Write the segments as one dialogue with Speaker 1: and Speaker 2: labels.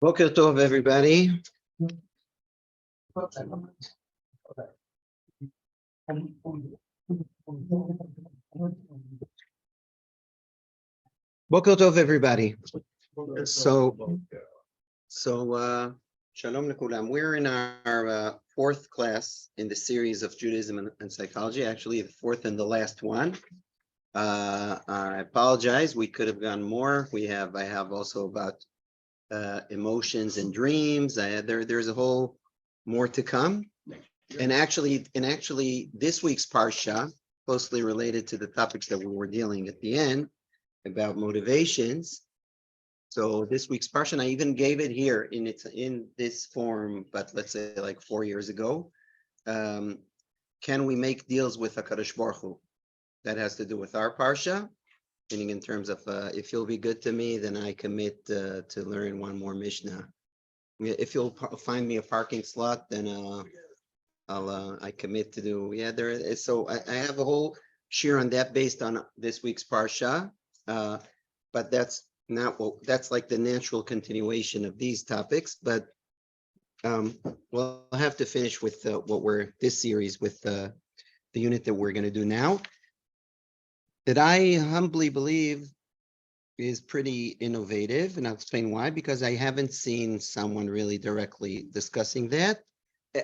Speaker 1: Boker Tov, everybody. Boker Tov, everybody. Shalom lekulam. We're in our fourth class in the series of Judaism and psychology, actually the fourth and the last one. I apologize, we could have gone more. I have also about emotions and dreams. There's a whole more to come. And actually, this week's parsha, closely related to the topics that we were dealing at the end about motivations. So this week's parsha, I even gave it here in this form, but let's say like 4 years ago. Can we make deals with HaKadosh Baruch Hu? That has to do with our parsha, meaning in terms of if you'll be good to me, then I commit to learn one more Mishnah. If you'll find me a parking slot, then I commit to do. Yeah, there is. So I have a whole shir on that based on this week's parsha, but that's not that's like the natural continuation of these topics. But we'll have to finish with this series with the unit that we're going to do now, that I humbly believe is pretty innovative, and I'll explain why, because I haven't seen someone really directly discussing that.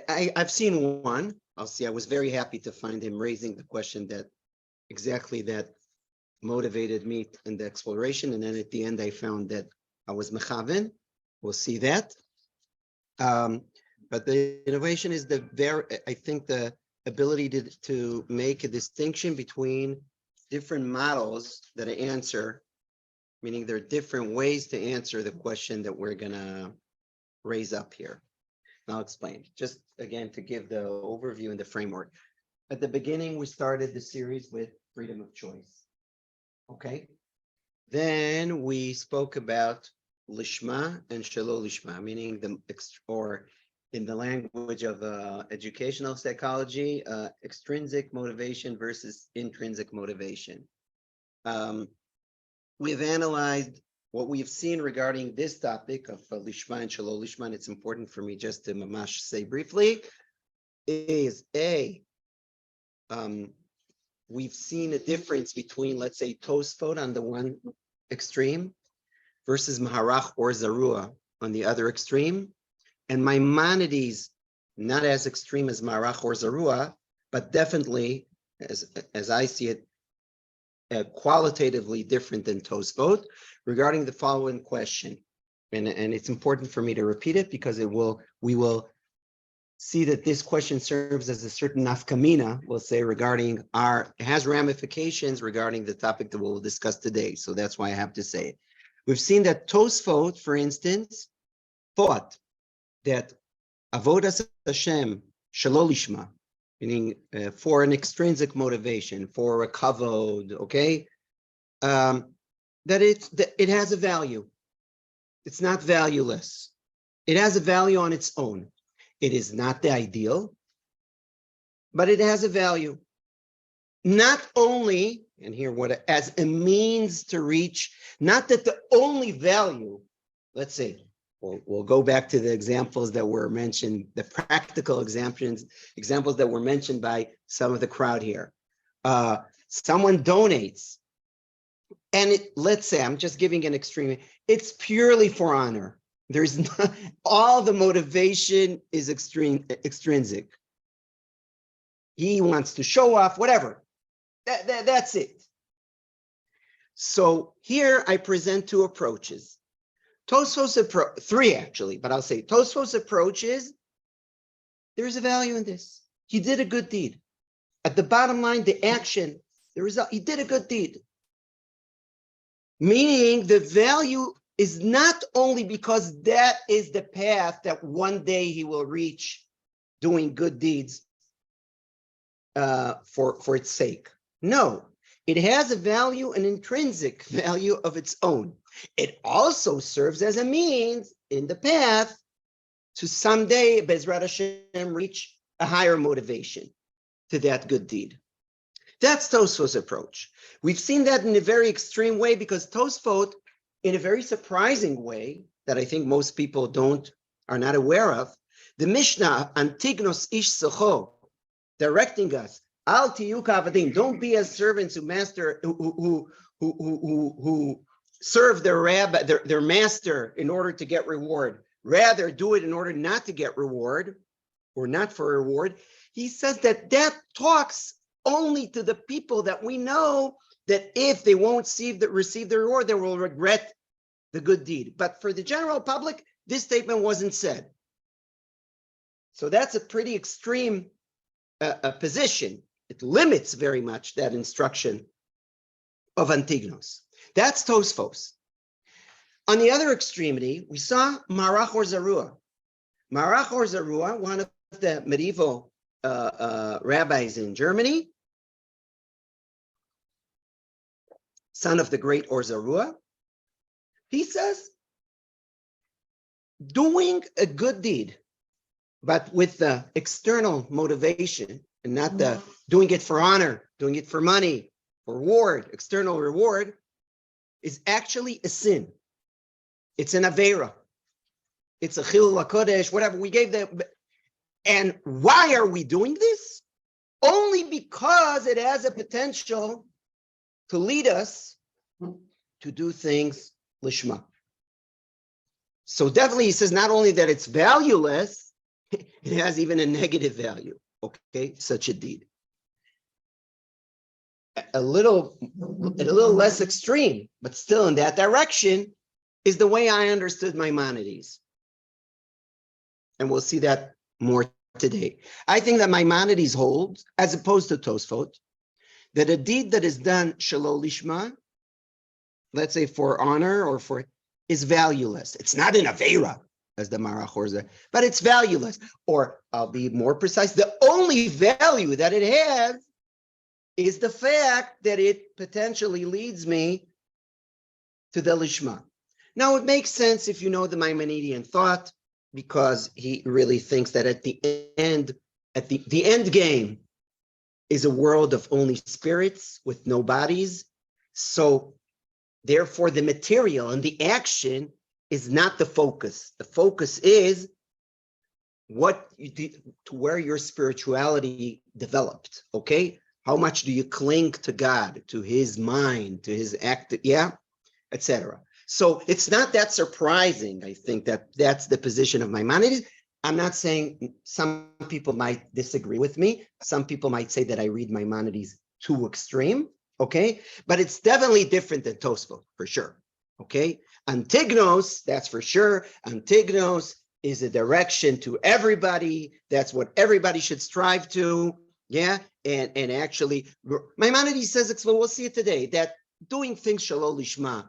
Speaker 1: I've seen one. I was very happy to find him raising the question that motivated me in the exploration, and then at the end I found that I was mechaven. We'll see that. But the innovation is I think the ability to make a distinction between different models that answer, meaning there are different ways to answer the question that we're gonna raise up here. And I'll explain. Just again to give the overview and the framework. At the beginning, we started the series with freedom of choice. Okay. Then we spoke about lishma and shelo lishma, meaning or in the language of educational psychology, extrinsic motivation versus intrinsic motivation. We've analyzed what we've seen regarding this topic of lishma and shelo lishma, and it's important for me just to mamash say briefly, is we've seen a difference between, let's say, Tosfot on the one extreme versus Maharach or Zarua on the other extreme, and Maimonides not as extreme as Maharach or Zarua, but definitely, as I see it, qualitatively different than Tosfot regarding the following question. And it's important for me to repeat it because we will see that this question serves as a certain nafkamina, we'll say, regarding it has ramifications regarding the topic that we'll discuss today. So that's why I have to say it. We've seen that Tosfot, for instance, thought that avodas Hashem shelo lishma, meaning for an extrinsic motivation, for a kavod, okay, that it has a value. It's not valueless. It has a value on its own. It is not the ideal, but it has a value. Not only, and here as a means to reach, not that the only value, let's say, we'll go back to the examples that were mentioned, the practical examples that were mentioned by some of the crowd here. Someone donates, and let's say, I'm just giving an extreme, it's purely for honor. There's not, all the motivation is extrinsic. He wants to show off, whatever. That's it. So here I present two approaches. Tosfos three actually, but I'll say Tosfos approach is there's a value in this. He did a good deed. At the bottom line, the action, the result, he did a good deed. Meaning the value is not only because that is the path that one day he will reach doing good deeds for its sake. No, it has a value, an intrinsic value of its own. It also serves as a means in the path to someday, Bezrat Hashem, reach a higher motivation to that good deed. That's Tosfot's approach. We've seen that in a very extreme way because Tosfot, in a very surprising way, that I think most people are not aware of. The Mishnah, Antignos ish socho, directing us, Al tiyu kavadim, don't be as servants who serve their rabbi, their master in order to get reward. Rather, do it in order not to get reward, or not for reward. He says that talks only to the people that we know that if they won't receive the reward, they will regret the good deed. But for the general public, this statement wasn't said. So that's a pretty extreme position. It limits very much that instruction of Antignos. That's Tosfos. On the other extremity, we saw Marach or Zarua. Marach or Zarua, one of the medieval rabbis in Germany, son of the great Or Zarua, he says, doing a good deed, but with the external motivation and not the doing it for honor, doing it for money, reward, external reward, is actually a sin. It's an Aveira. It's a Chilul HaKodesh, whatever. We gave them. And why are we doing this? Only because it has a potential to lead us to do things lishma. So definitely he says not only that it's valueless, it has even a negative value, okay, such a deed. A little less extreme, but still in that direction, is the way I understood Maimonides. And we'll see that more today. I think that Maimonides holds, as opposed to Tosfot, that a deed that is done shelo lishma, let's say for honor or for, is valueless. It's not an aveira, as the Marach Horza, but it's valueless. Or I'll be more precise, the only value that it has is the fact that it potentially leads me to the lishma. Now, it makes sense if you know the Maimonidean thought, because he really thinks that at the end game is a world of only spirits with no bodies. So therefore, the material and the action is not the focus. The focus is what you did, to where your spirituality developed, okay? How much do you cling to God, to his mind, to his act, etc. So it's not that surprising, I think, that that's the position of Maimonides. I'm not saying, some people might disagree with me. Some people might say that I read Maimonides too extreme, okay? But it's definitely different than Tosfot, for sure, okay? Antignos, that's for sure. Antignos is a direction to everybody. That's what everybody should strive to, yeah? And actually, Maimonides says, we'll see it today, that doing things shelo lishma,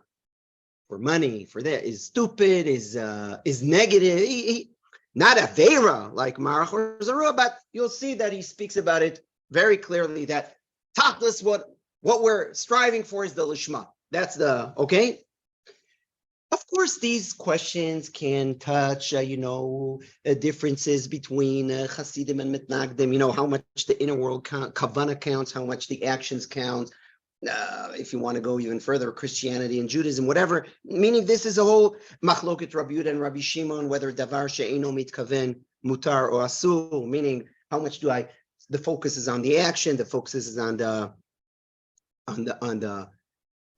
Speaker 1: for money, for that, is stupid, is negative. Not Aveira like Marach or Zarua, but you'll see that he speaks about it very clearly, that topless, what we're striving for is the lishma. That's the, okay? Of course, these questions can touch, differences between Hasidim and Mitnagdim, how much the inner world Kavanah counts, how much the actions count. If you want to go even further, Christianity and Judaism, whatever, meaning this is a whole machloket Rabbi Yehuda and Rabbi Shimon, whether davar she'eino mitkaven mutar or asur, meaning how much the focus is on the action, the focus is on the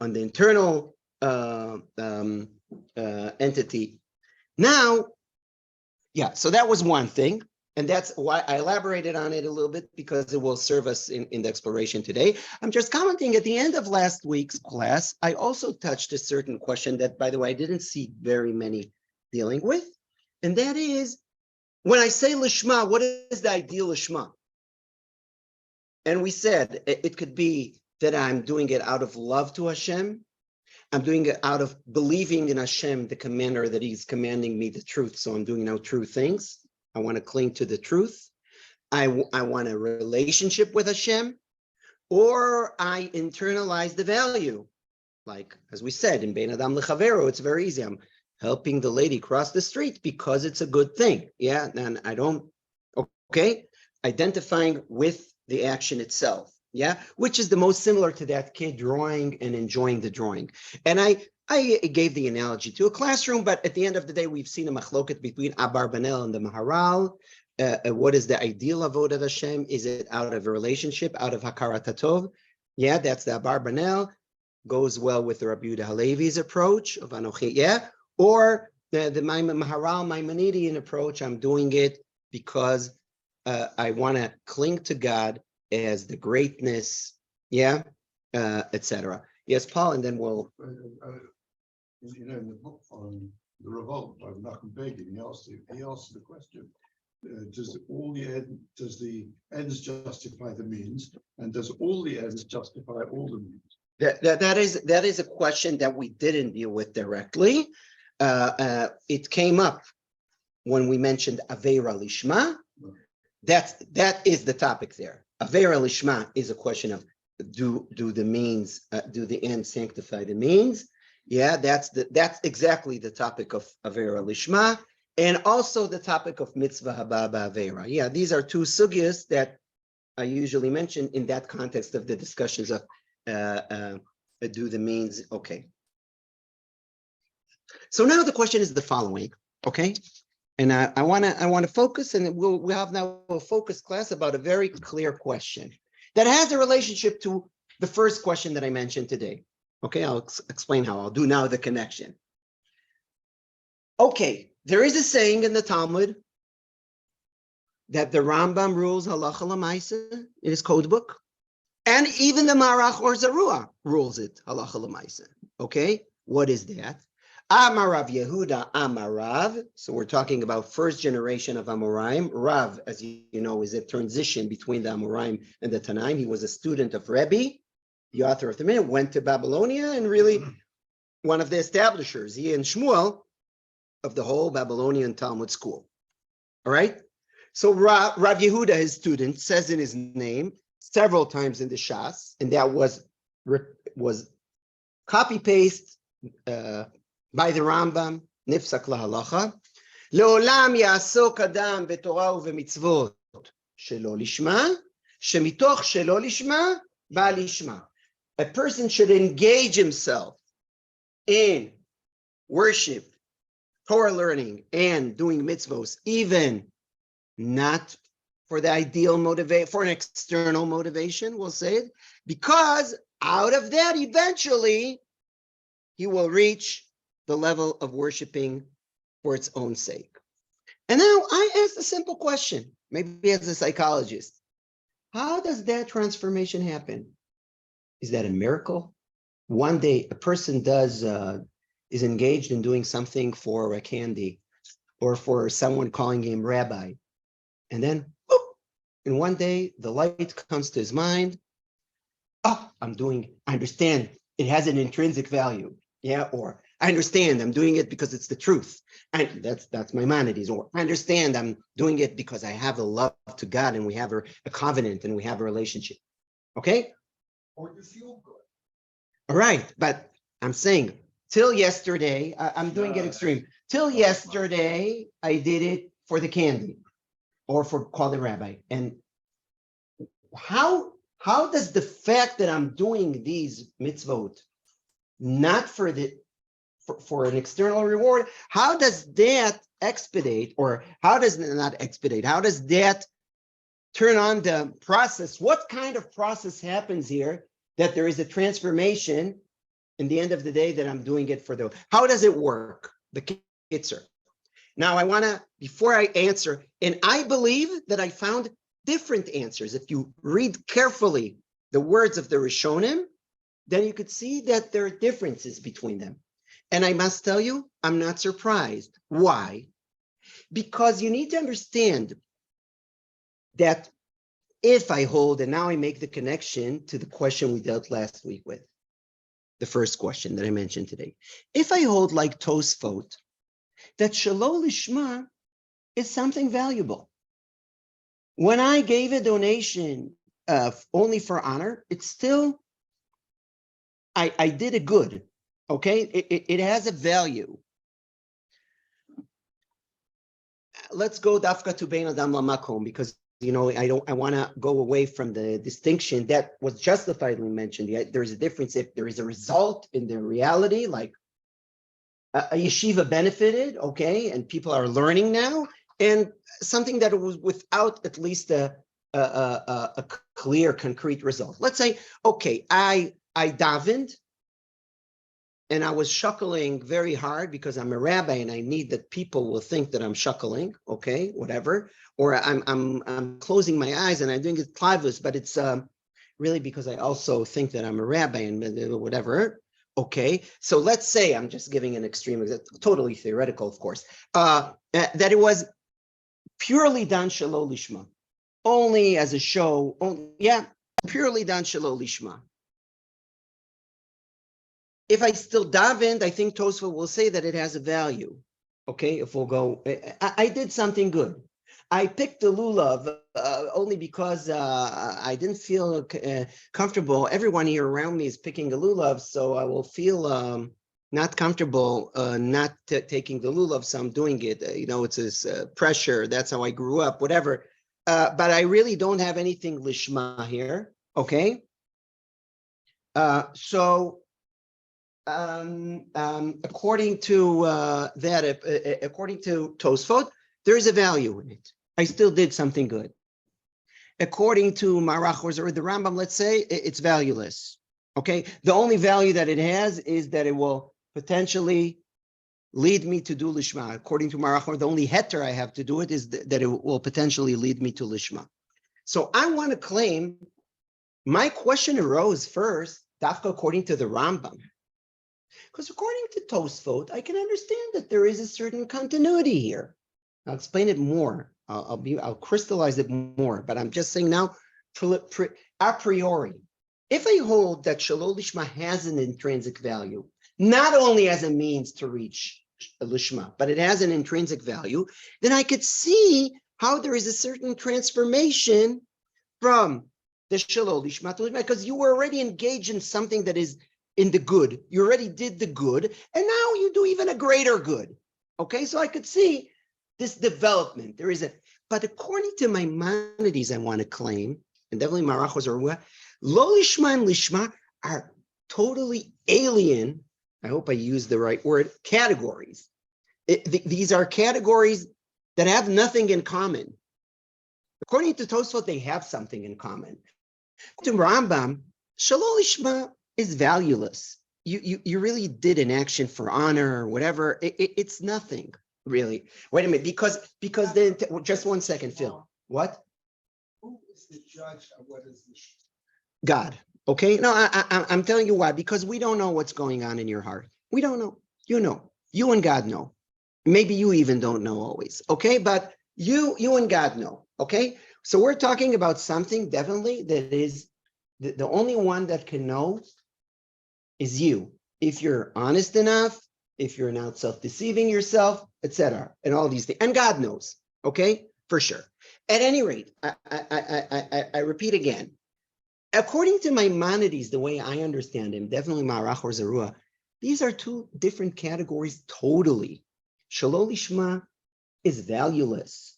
Speaker 1: internal entity. Now, yeah, so that was one thing. And that's why I elaborated on it a little bit, because it will serve us in the exploration today. I'm just commenting at the end of last week's class, I also touched a certain question that, by the way, I didn't see very many dealing with. And that is, when I say lishma, what is the ideal lishma? And we said it could be that I'm doing it out of love to Hashem. I'm doing it out of believing in Hashem, the commander, that he's commanding me the truth. So I'm doing now true things. I want to cling to the truth. I want a relationship with Hashem, or I internalize the value. Like, as we said, in Bein Adam Lechavero, it's very easy. I'm helping the lady cross the street because it's a good thing. Yeah, and I don't, okay? Identifying with the action itself, yeah? Which is the most similar to that kid drawing and enjoying the drawing. And I
Speaker 2: I gave the analogy to a classroom, but at the end of the day, we've seen a machloket between Abarbanel and the Maharal. What is the ideal of Avodat Hashem? Is it out of a relationship, out of Hakarat HaTov? Yeah, that's the Abarbanel. Goes well with the Rabbi Yehuda Halevi's approach of Anochi, yeah? Or the Maharal Maimonidean approach, I'm doing it because I want to cling to God as the greatness, yeah, etc. Yes, Paul, and then we'll.
Speaker 3: In the book on the revolt by Menachem Begin, he asked the question: does the ends justify the means, and does all the ends justify all the means?
Speaker 2: That is a question that we didn't deal with directly. It came up when we mentioned Aveira Lishma. That is the topic there. Aveira Lishma is a question of do the ends sanctify the means? Yeah, that's exactly the topic of Aveira Lishma, and also the topic of Mitzvah Haba Ba'Aveira. Yeah, these are two sugyas that I usually mention in that context of the discussions of do the means. Okay. So now the question is the following. Okay, and I want to focus, and we'll have now a focus class about a very clear question that has a relationship to the first question that I mentioned today. Okay, I'll explain how. I'll do now the connection. Okay, there is a saying in the Talmud that the Rambam rules halacha l'maisa in his code book, and even the Marach or Zarua rules it halacha l'maisa. Okay, what is that? Amar Rav Yehuda Amar Rav. So we're talking about first generation of Amoraim. Rav, as you know, is a transition between the Amoraim and the Tanaim. He was a student of Rabbi, the author of the Minhag, went to Babylonia, and really one of the establishers, he and Shmuel, of the whole Babylonian Talmud school. All right? So Rav Yehuda, his student, says in his name several times in the Shas, and that was copy-paste by the Rambam, Nifsak lahalacha, Le'olam ya'asok adam b'torah u'v'mitzvot shelo lishma, shemitoch shelo lishma, ba lishma. A person should engage himself in worship, Torah learning, and doing mitzvos, even not for the ideal motivation, for an external motivation, we'll say it, because out of that, eventually, he will reach the level of worshiping for its own sake. And now I asked a simple question, maybe as a psychologist. How does that transformation happen? Is that a miracle? One day a person is engaged in doing something for a candy or for someone calling him Rabbi. And then, in one day, the light comes to his mind. Oh, I understand it has an intrinsic value. Yeah, or I understand I'm doing it because it's the truth. And that's Maimonides. Or I understand I'm doing it because I have a love to God and we have a covenant and we have a relationship. Okay?
Speaker 3: Or you feel good.
Speaker 2: All right, but I'm saying till yesterday, I'm doing it extreme. Till yesterday, I did it for the candy or for calling Rabbi. And how does the fact that I'm doing these mitzvot not for an external reward, how does that expedite, or how does that turn on the process? What kind of process happens here that there is a transformation in the end of the day that I'm doing it for how does it work? The kitzer. Now I want to, before I answer, and I believe that I found different answers. If you read carefully the words of the Rishonim, then you could see that there are differences between them. And I must tell you, I'm not surprised. Why? Because you need to understand that if I hold, and now I make the connection to the question we dealt last week with, the first question that I mentioned today. If I hold like Tosfot, that Shelo Lishma is something valuable. When I gave a donation only for honor, it's still, I did a good, okay? It has a value. Let's go dafka to bein adam lamakom, because I want to go away from the distinction that was justifiably mentioned. There is a difference if there is a result in the reality, like a yeshiva benefited, okay, and people are learning now, and something that was without at least a clear, concrete result. Let's say, okay, I davened, and I was shuckling very hard because I'm a rabbi and I need that people will think that I'm shuckling, okay, whatever. Or I'm closing my eyes and I'm doing it clavus, but it's really because I also think that I'm a rabbi and whatever. Okay, so let's say, I'm just giving an extreme example, totally theoretical, of course, that it was purely done shalom lishma, only as a show, purely done shalom lishma. If I still davened, I think Tosfot will say that it has a value. Okay, if we'll go, I did something good. I picked the lulav only because I didn't feel comfortable. Everyone here around me is picking a lulav, so I will feel not comfortable not taking the lulav, so I'm doing it. It's this pressure. That's how I grew up, whatever. But I really don't have anything lishma here, okay? According to according to Tosfot, there is a value in it. I still did something good. According to Marach or the Rambam, let's say it's valueless. Okay, the only value that it has is that it will potentially lead me to do lishma. According to Marach, or the only heter I have to do it is that it will potentially lead me to lishma. So I want to claim my question arose first, dafka according to the Rambam. Because according to Tosfot, I can understand that there is a certain continuity here. I'll explain it more. I'll crystallize it more. But I'm just saying now, a priori, if I hold that shalom lishma has an intrinsic value, not only as a means to reach lishma, but it has an intrinsic value, then I could see how there is a certain transformation from the shalom lishma to lishma, because you were already engaged in something that is in the good. You already did the good, and now you do even a greater good. Okay, so I could see this development. There is but according to Maimonides, I want to claim, and definitely Marachos or lo lishma and lishma are totally alien. I hope I use the right word. Categories. These are categories that have nothing in common. According to Tosfot, they have something in common. To Rambam, shalom lishma is valueless. You really did an action for honor or whatever. It's nothing really. Wait a minute, because then just 1 second, Phil. What?
Speaker 3: Who is the judge of what is the
Speaker 2: God. Okay. No, I'm telling you why. Because we don't know what's going on in your heart. We don't know. You know. You and God know. Maybe you even don't know always. Okay, but you and God know. Okay. So we're talking about something definitely that is the only one that can know is you. If you're honest enough, if you're not self-deceiving yourself, etc., and all these things, and God knows, okay, for sure. At any rate, I repeat again. According to Maimonides, the way I understand him, definitely Marach or Zerua, these are two different categories totally. Shalom lishma is valueless.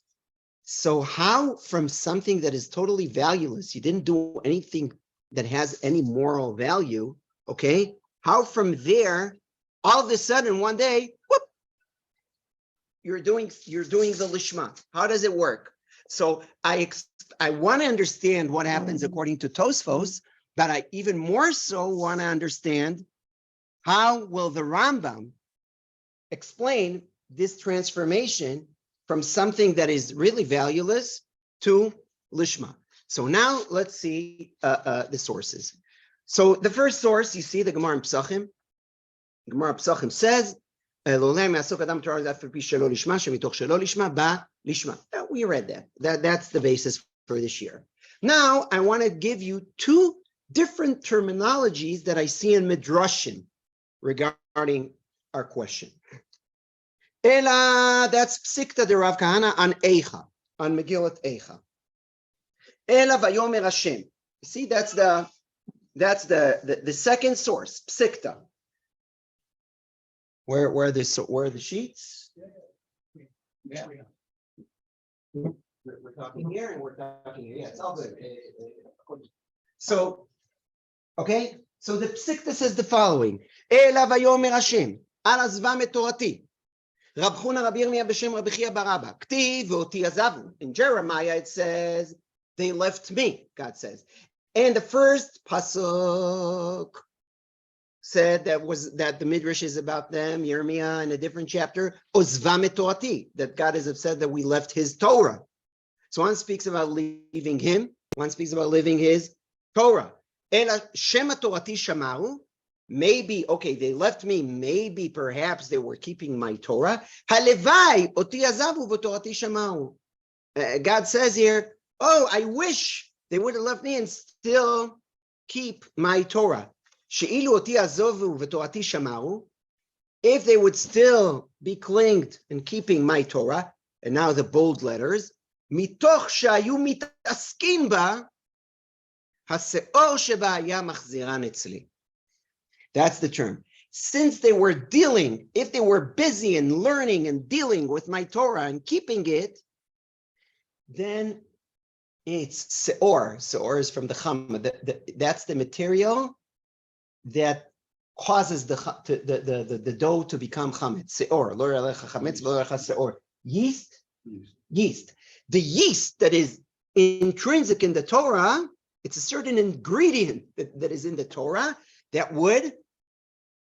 Speaker 2: So how from something that is totally valueless, you didn't do anything that has any moral value, okay? How from there, all of a sudden one day, whoop, you're doing the lishma. How does it work? So I want to understand what happens according to Tosfos, but I even more so want to understand how will the Rambam explain this transformation from something that is really valueless to lishma. So now let's see the sources. So the first source, you see the Gemara in Psachim. Gemara Psachim says, we read that. That's the basis for this year. Now I want to give you two different terminologies that I see in Midrashim regarding our question. Ela, that's Psikta de Rav Kahana on Eicha, on Megillat Eicha. Ela vayomer Hashem. See, that's the second source, Psikta. Where are the sheets? Yeah. We're talking here and we're talking here. Yeah, it's all good. So, okay. So the Psikta says the following: Ela vayomer Hashem. על עזבם את תורתי. רב חונה רבי ירמיה בשם רבי חייא בר אבא, כתיב ואותי עזבו. In Jeremiah it says, they left me, God says. And the first pasuk said that the Midrash is about them, Yirmiyah in a different chapter, Ozvam et Torati, that God has said that we left his Torah. So one speaks about leaving him, one speaks about leaving his Torah. And Shema Torati Shamaru, maybe, okay, they left me, maybe perhaps they were keeping my Torah. Halevai oti azavu v'torati shamaru. God says here, oh, I wish they would have left me and still keep my Torah. She'ilu oti azovu v'torati shamaru. If they would still be clinged and keeping my Torah, and now the bold letters, mitoch shayu mitaskin ba, haseor sheba haya machziran etzli. That's the term. Since they were dealing, if they were busy and learning and dealing with my Torah and keeping it, then it's seor. Seor is from the chama. That's the material that causes the dough to become chametz. Seor. Lo yalecha chametz, lo yalecha seor. Yeast. The yeast that is intrinsic in the Torah, it's a certain ingredient that is in the Torah that would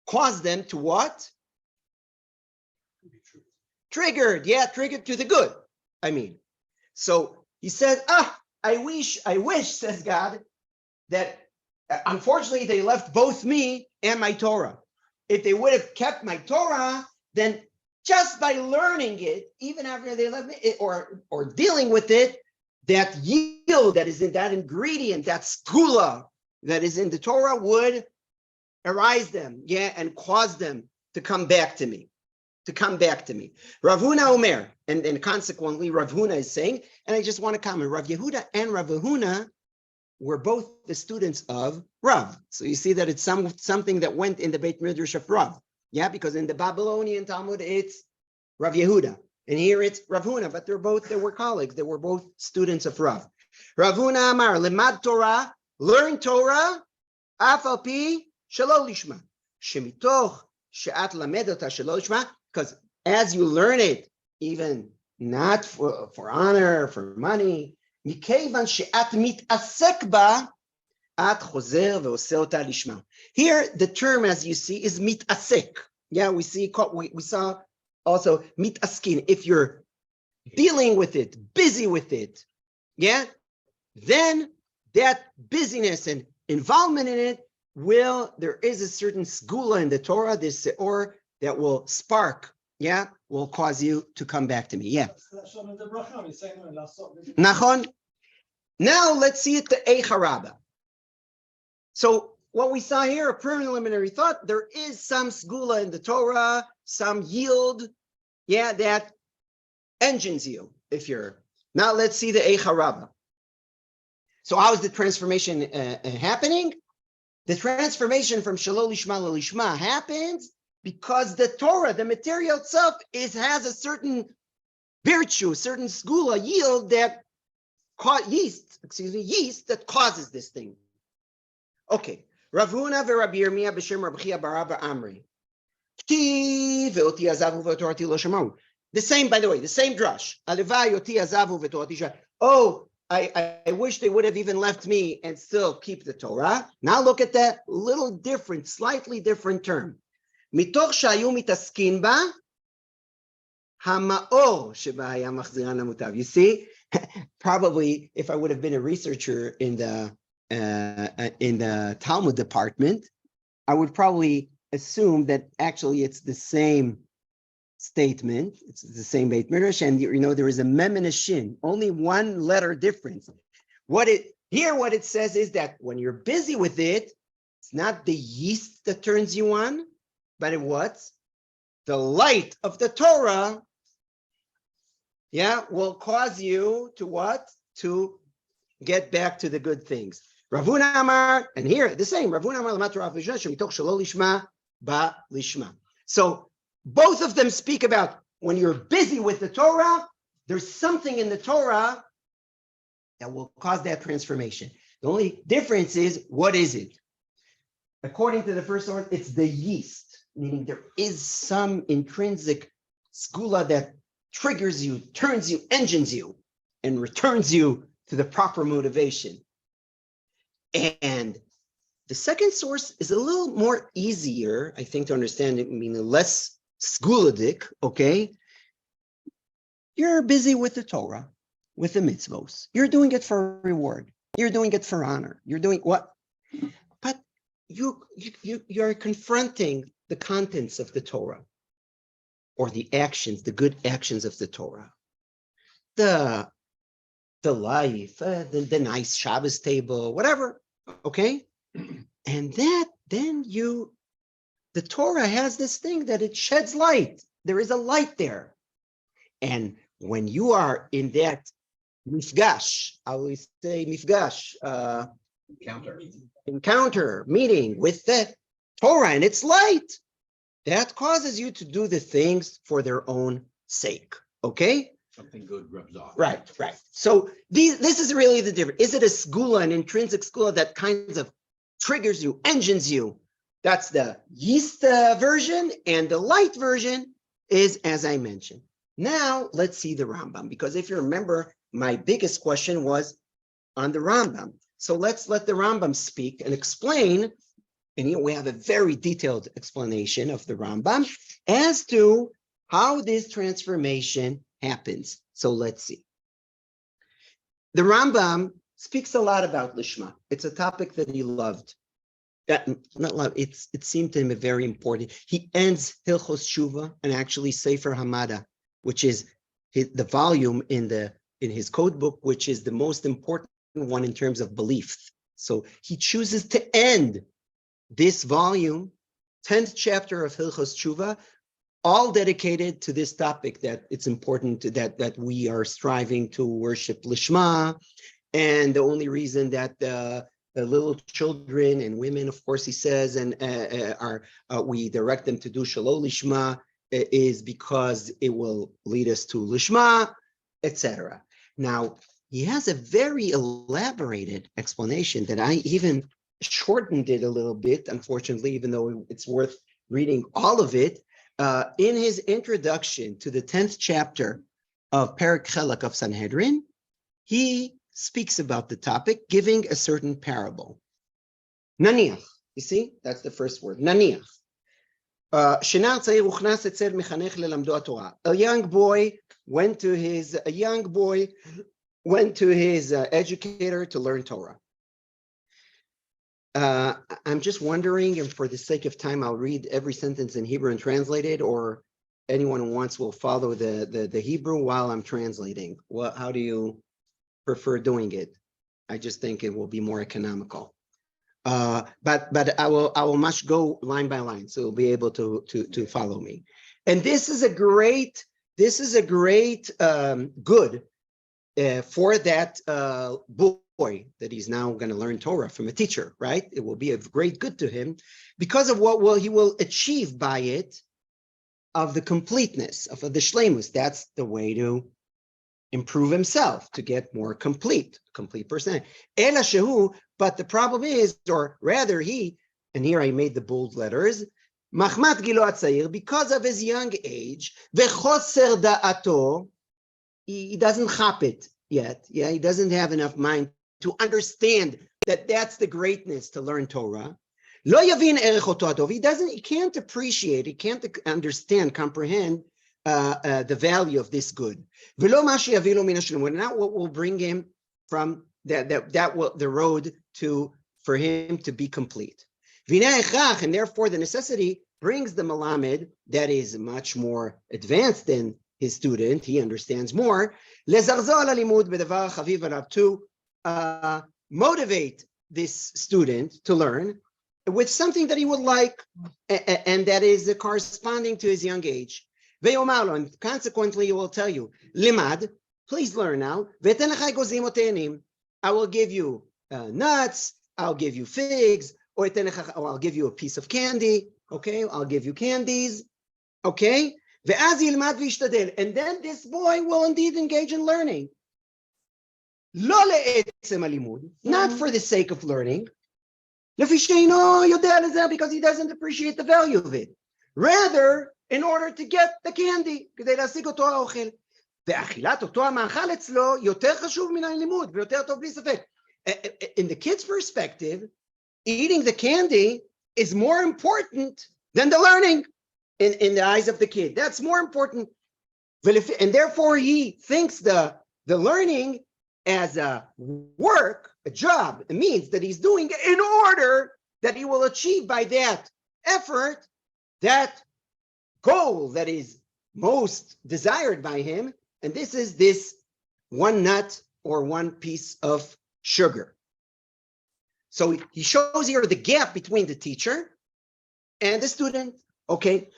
Speaker 2: cause them to what? Triggered to the good. I mean, so he says, I wish, says God, that unfortunately they left both me and my Torah. If they would have kept my Torah, then just by learning it, even after they left me, or dealing with it, that yield that is in that ingredient, that skula that is in the Torah would arise them, and cause them to come back to me, Rav Huna Omer, and consequently, Rav Huna is saying, and I just want to comment, Rav Yehuda and Rav Huna were both the students of Rav. So you see that it's something that went in the Beit Midrash of Rav, because in the Babylonian Talmud, it's Rav Yehuda, and here it's Rav Huna, but they were colleagues, they were both students of Rav. Rav Huna Amar, Lemad Torah, learn Torah, Af al pi shelo lishma, shemitoch she'at lamed ota shelo lishma, because as you learn it, even not for honor, for money, mikeivan she'at mitasek ba, at chozer ve'oseh ota lishma. Here, the term, as you see, is mitasek. We saw also mitaskin. If you're dealing with it, busy with it, then that busyness and involvement in it there is a certain skula in the Torah, this seor, that will spark, will cause you to come back to me. Nachon. Now let's see it the Eicharaba. So what we saw here, a preliminary thought, there is some skula in the Torah, some yield, that engines you, now let's see the Eicharaba. So how is the transformation happening? The transformation from Shelo Lishma to Lishma happens because the Torah, the material itself, has a certain virtue, a certain skula, yield that yeast that causes this thing. Okay. Rav Huna ve'Rabbi Yirmiyah b'shem Rabbi Chiya bar Abba Amri. K'tiv ve'oti azavu ve'torati lo shamaru. The same, by the way, the same drush. Alevai oti azavu ve'torati shamaru. Oh, I wish they would have even left me and still keep the Torah. Now look at that little different, slightly different term. Mitoch shayu mitaskin ba, hamaor sheba haya machziran lamutav. You see, probably if I would have been a researcher in the Talmud department, I would probably assume that actually it's the same statement, it's the same Beit Midrash, and there is a mem and a shin, only one letter difference. What it says is that when you're busy with it, it's not the yeast that turns you on, but the light of the Torah, will cause you to get back to the good things. Rav Huna Amar, and here the same, Rav Huna Amar l'mat Torah v'shna shemitoch shelo lishma ba lishma. So both of them speak about when you're busy with the Torah, there's something in the Torah that will cause that transformation. The only difference is, what is it? According to the first one, it's the yeast. meaning there is some intrinsic skula that triggers you, turns you, engines you, and returns you to the proper motivation. And the second source is a little more easier, I think, to understand. It meaning less skuladik, okay? You're busy with the Torah, with the mitzvos. You're doing it for reward. You're doing it for honor. You're doing what? But you're confronting the contents of the Torah, or the actions, the good actions of the Torah, the life, the nice Shabbos table, whatever. Okay, and then the Torah has this thing that it sheds light. There is a light there, and when you are in that mifgash, I always say mifgash, encounter, meeting with the Torah and its light, that causes you to do the things for their own sake. Okay?
Speaker 4: Something good rubs off.
Speaker 2: Right. So this is really the difference. Is it a skula, an intrinsic skula that kinds of triggers you, engines you? That's the yeast version, and the light version is, as I mentioned. Now let's see the Rambam, because if you remember, my biggest question was on the Rambam. So let's let the Rambam speak and explain. And here we have a very detailed explanation of the Rambam as to how this transformation happens. So let's see. The Rambam speaks a lot about Lishma. It's a topic that he loved. Not love, it seemed to him very important. He ends Hilchos Shuva and actually Sefer Hamada, which is the volume in his code book, which is the most important one in terms of belief. So he chooses to end this volume, 10th chapter of Hilchos Tshuva, all dedicated to this topic, that it's important that we are striving to worship Lishma. And the only reason that the little children and women, of course, he says, and we direct them to do Shalom Lishma, is because it will lead us to Lishma, etc. Now, he has a very elaborated explanation that I even shortened it a little bit, unfortunately, even though it's worth reading all of it. In his introduction to the 10th chapter of Perek Chelek of Sanhedrin, he speaks about the topic, giving a certain parable. Naniach, you see, that's the first word, naniach. A young boy went to his educator to learn Torah. I'm just wondering, and for the sake of time, I'll read every sentence in Hebrew and translate it, or anyone who wants will follow the Hebrew while I'm translating. How do you prefer doing it? I just think it will be more economical. But I will must go line by line, so you'll be able to follow me. And this is a great good for that boy that he's now going to learn Torah from a teacher, right? It will be a great good to him because of what he will achieve by it, of the completeness, of the shleimus. That's the way to improve himself, to get more complete person. Ela shehu, but the problem is, or rather he, and here I made the bold letters, Machmat Gilo Atzair, because of his young age, vechoser da'ato, he doesn't chap it yet. Yeah, he doesn't have enough mind to understand that that's the greatness to learn Torah. Lo yavin erech oto atov. He can't appreciate, he can't understand, comprehend the value of this good. V'lo ma sheyavilu min hashlemut, not what will bring him from that will the road for him to be complete. V'nei echach, and therefore the necessity brings the Melamed that is much more advanced than his student. He understands more. Lezarzo al halimud b'davar chaviv alav, to motivate this student to learn with something that he would like, and that is corresponding to his young age. Ve'yomar lo, and consequently he will tell you, limad, please learn now. Ve'eten lechai gozim otenim, I will give you nuts, I'll give you figs, or I'll give you a piece of candy. Okay, I'll give you candies. Okay, ve'az yilmad v'yishtadel, and then this boy will indeed engage in learning. Lo le'etzem halimud, not for the sake of learning. Lefi she'eino yodea lezeh, because he doesn't appreciate the value of it. rather in order to get the candy, כדי להשיג אותו האוכל. ואכילת אותו המאכל אצלו יותר חשוב מן הלימוד, ויותר טוב בלי ספק. In the kid's perspective, eating the candy is more important than the learning in the eyes of the kid. That's more important. And therefore he thinks the learning as a work, a job, a means that he's doing in order that he will achieve by that effort, that goal that is most desired by him. And this is this one nut or one piece of sugar. So he shows here the gap between the teacher and the student. Okay.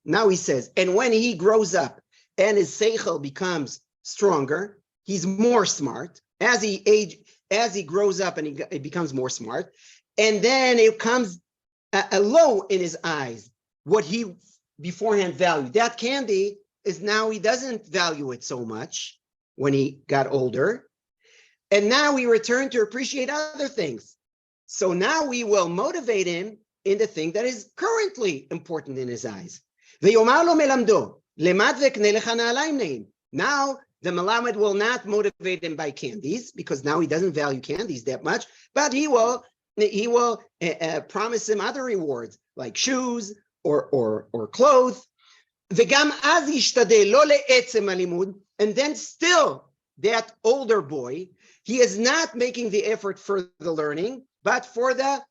Speaker 2: Now he says, and when he grows up and his seichel becomes stronger, he's more smart. As he grows up and he becomes more smart, and then it comes a low in his eyes, what he beforehand valued. That candy is now he doesn't value it so much when he got older. And now we return to appreciate other things. So now we will motivate him in the thing that is currently important in his eyes. Now the Melamed will not motivate him by candies, because now he doesn't value candies that much, but he will promise him other rewards like shoes or clothes. And then still that older boy, he is not making the effort for the learning, but for the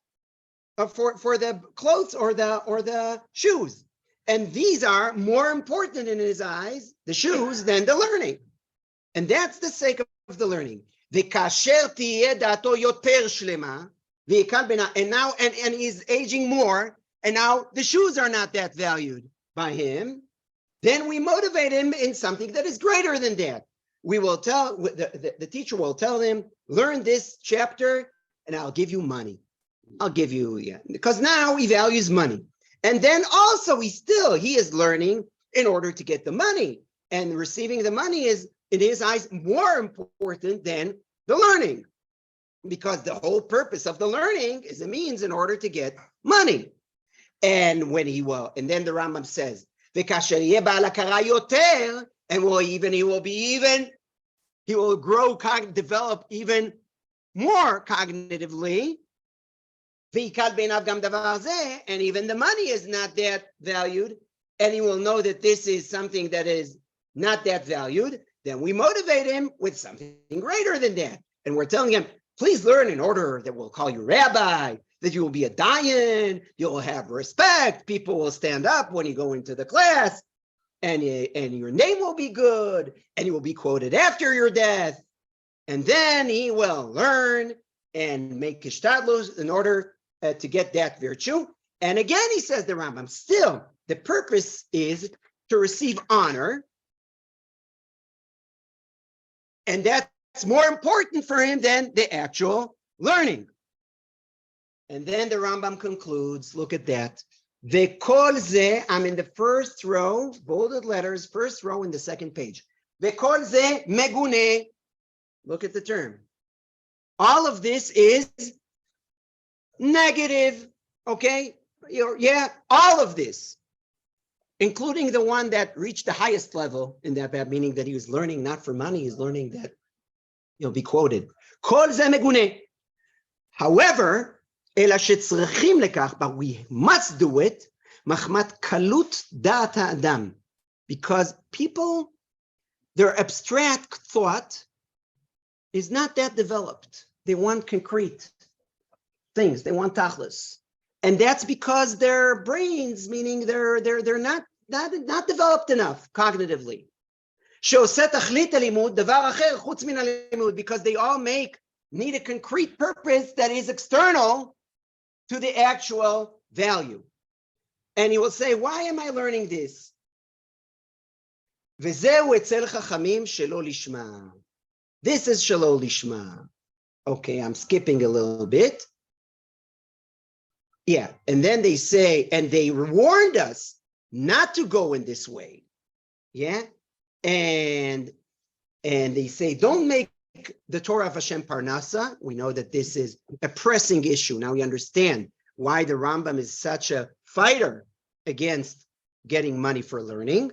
Speaker 2: clothes or the shoes. And these are more important in his eyes, the shoes, than the learning. And that's the sake of the learning. And now he's aging more, and now the shoes are not that valued by him. Then we motivate him in something that is greater than that. We will tell, the teacher will tell him, learn this chapter and I'll give you money. I'll give you, because now he values money. And then also he is learning in order to get the money, and receiving the money is in his eyes more important than the learning, because the whole purpose of the learning is a means in order to get money. And then the Rambam says, he will grow, develop even more cognitively. And even the money is not that valued, and he will know that this is something that is not that valued. Then we motivate him with something greater than that. And we're telling him, please learn in order that we'll call you Rabbi, that you will be a dayan, you'll have respect, people will stand up when you go into the class, and your name will be good, and you will be quoted after your death. And then he will learn and make ishtadlus in order to get that virtue. And again, he says, the Rambam, still, the purpose is to receive honor. And that's more important for him than the actual learning. And then the Rambam concludes, look at that. V'kol ze, I'm in the first row, bolded letters, first row in the second page. V'kol ze megune. Look at the term. All of this is negative, okay? All of this, including the one that reached the highest level in that bad, meaning that he was learning not for money, he's learning that he'll be quoted. Kol ze megune. However, but we must do it, מחמת קלות דעת האדם, because people, their abstract thought is not that developed. They want concrete things. They want tachlis, and that's because their brains, meaning they're not developed enough cognitively. שעושה תכלית הלימוד דבר אחר חוץ מן הלימוד, because they all need a concrete purpose that is external to the actual value. And you will say, why am I learning this? וזהו אצל חכמים שלא לשמה. This is שלא לשמה. Okay, I'm skipping a little bit. Yeah, and then they say, and they warned us not to go in this way. Yeah, and they say, don't make the Torah of Hashem Parnasa. We know that this is a pressing issue. Now we understand why the Rambam is such a fighter against getting money for learning.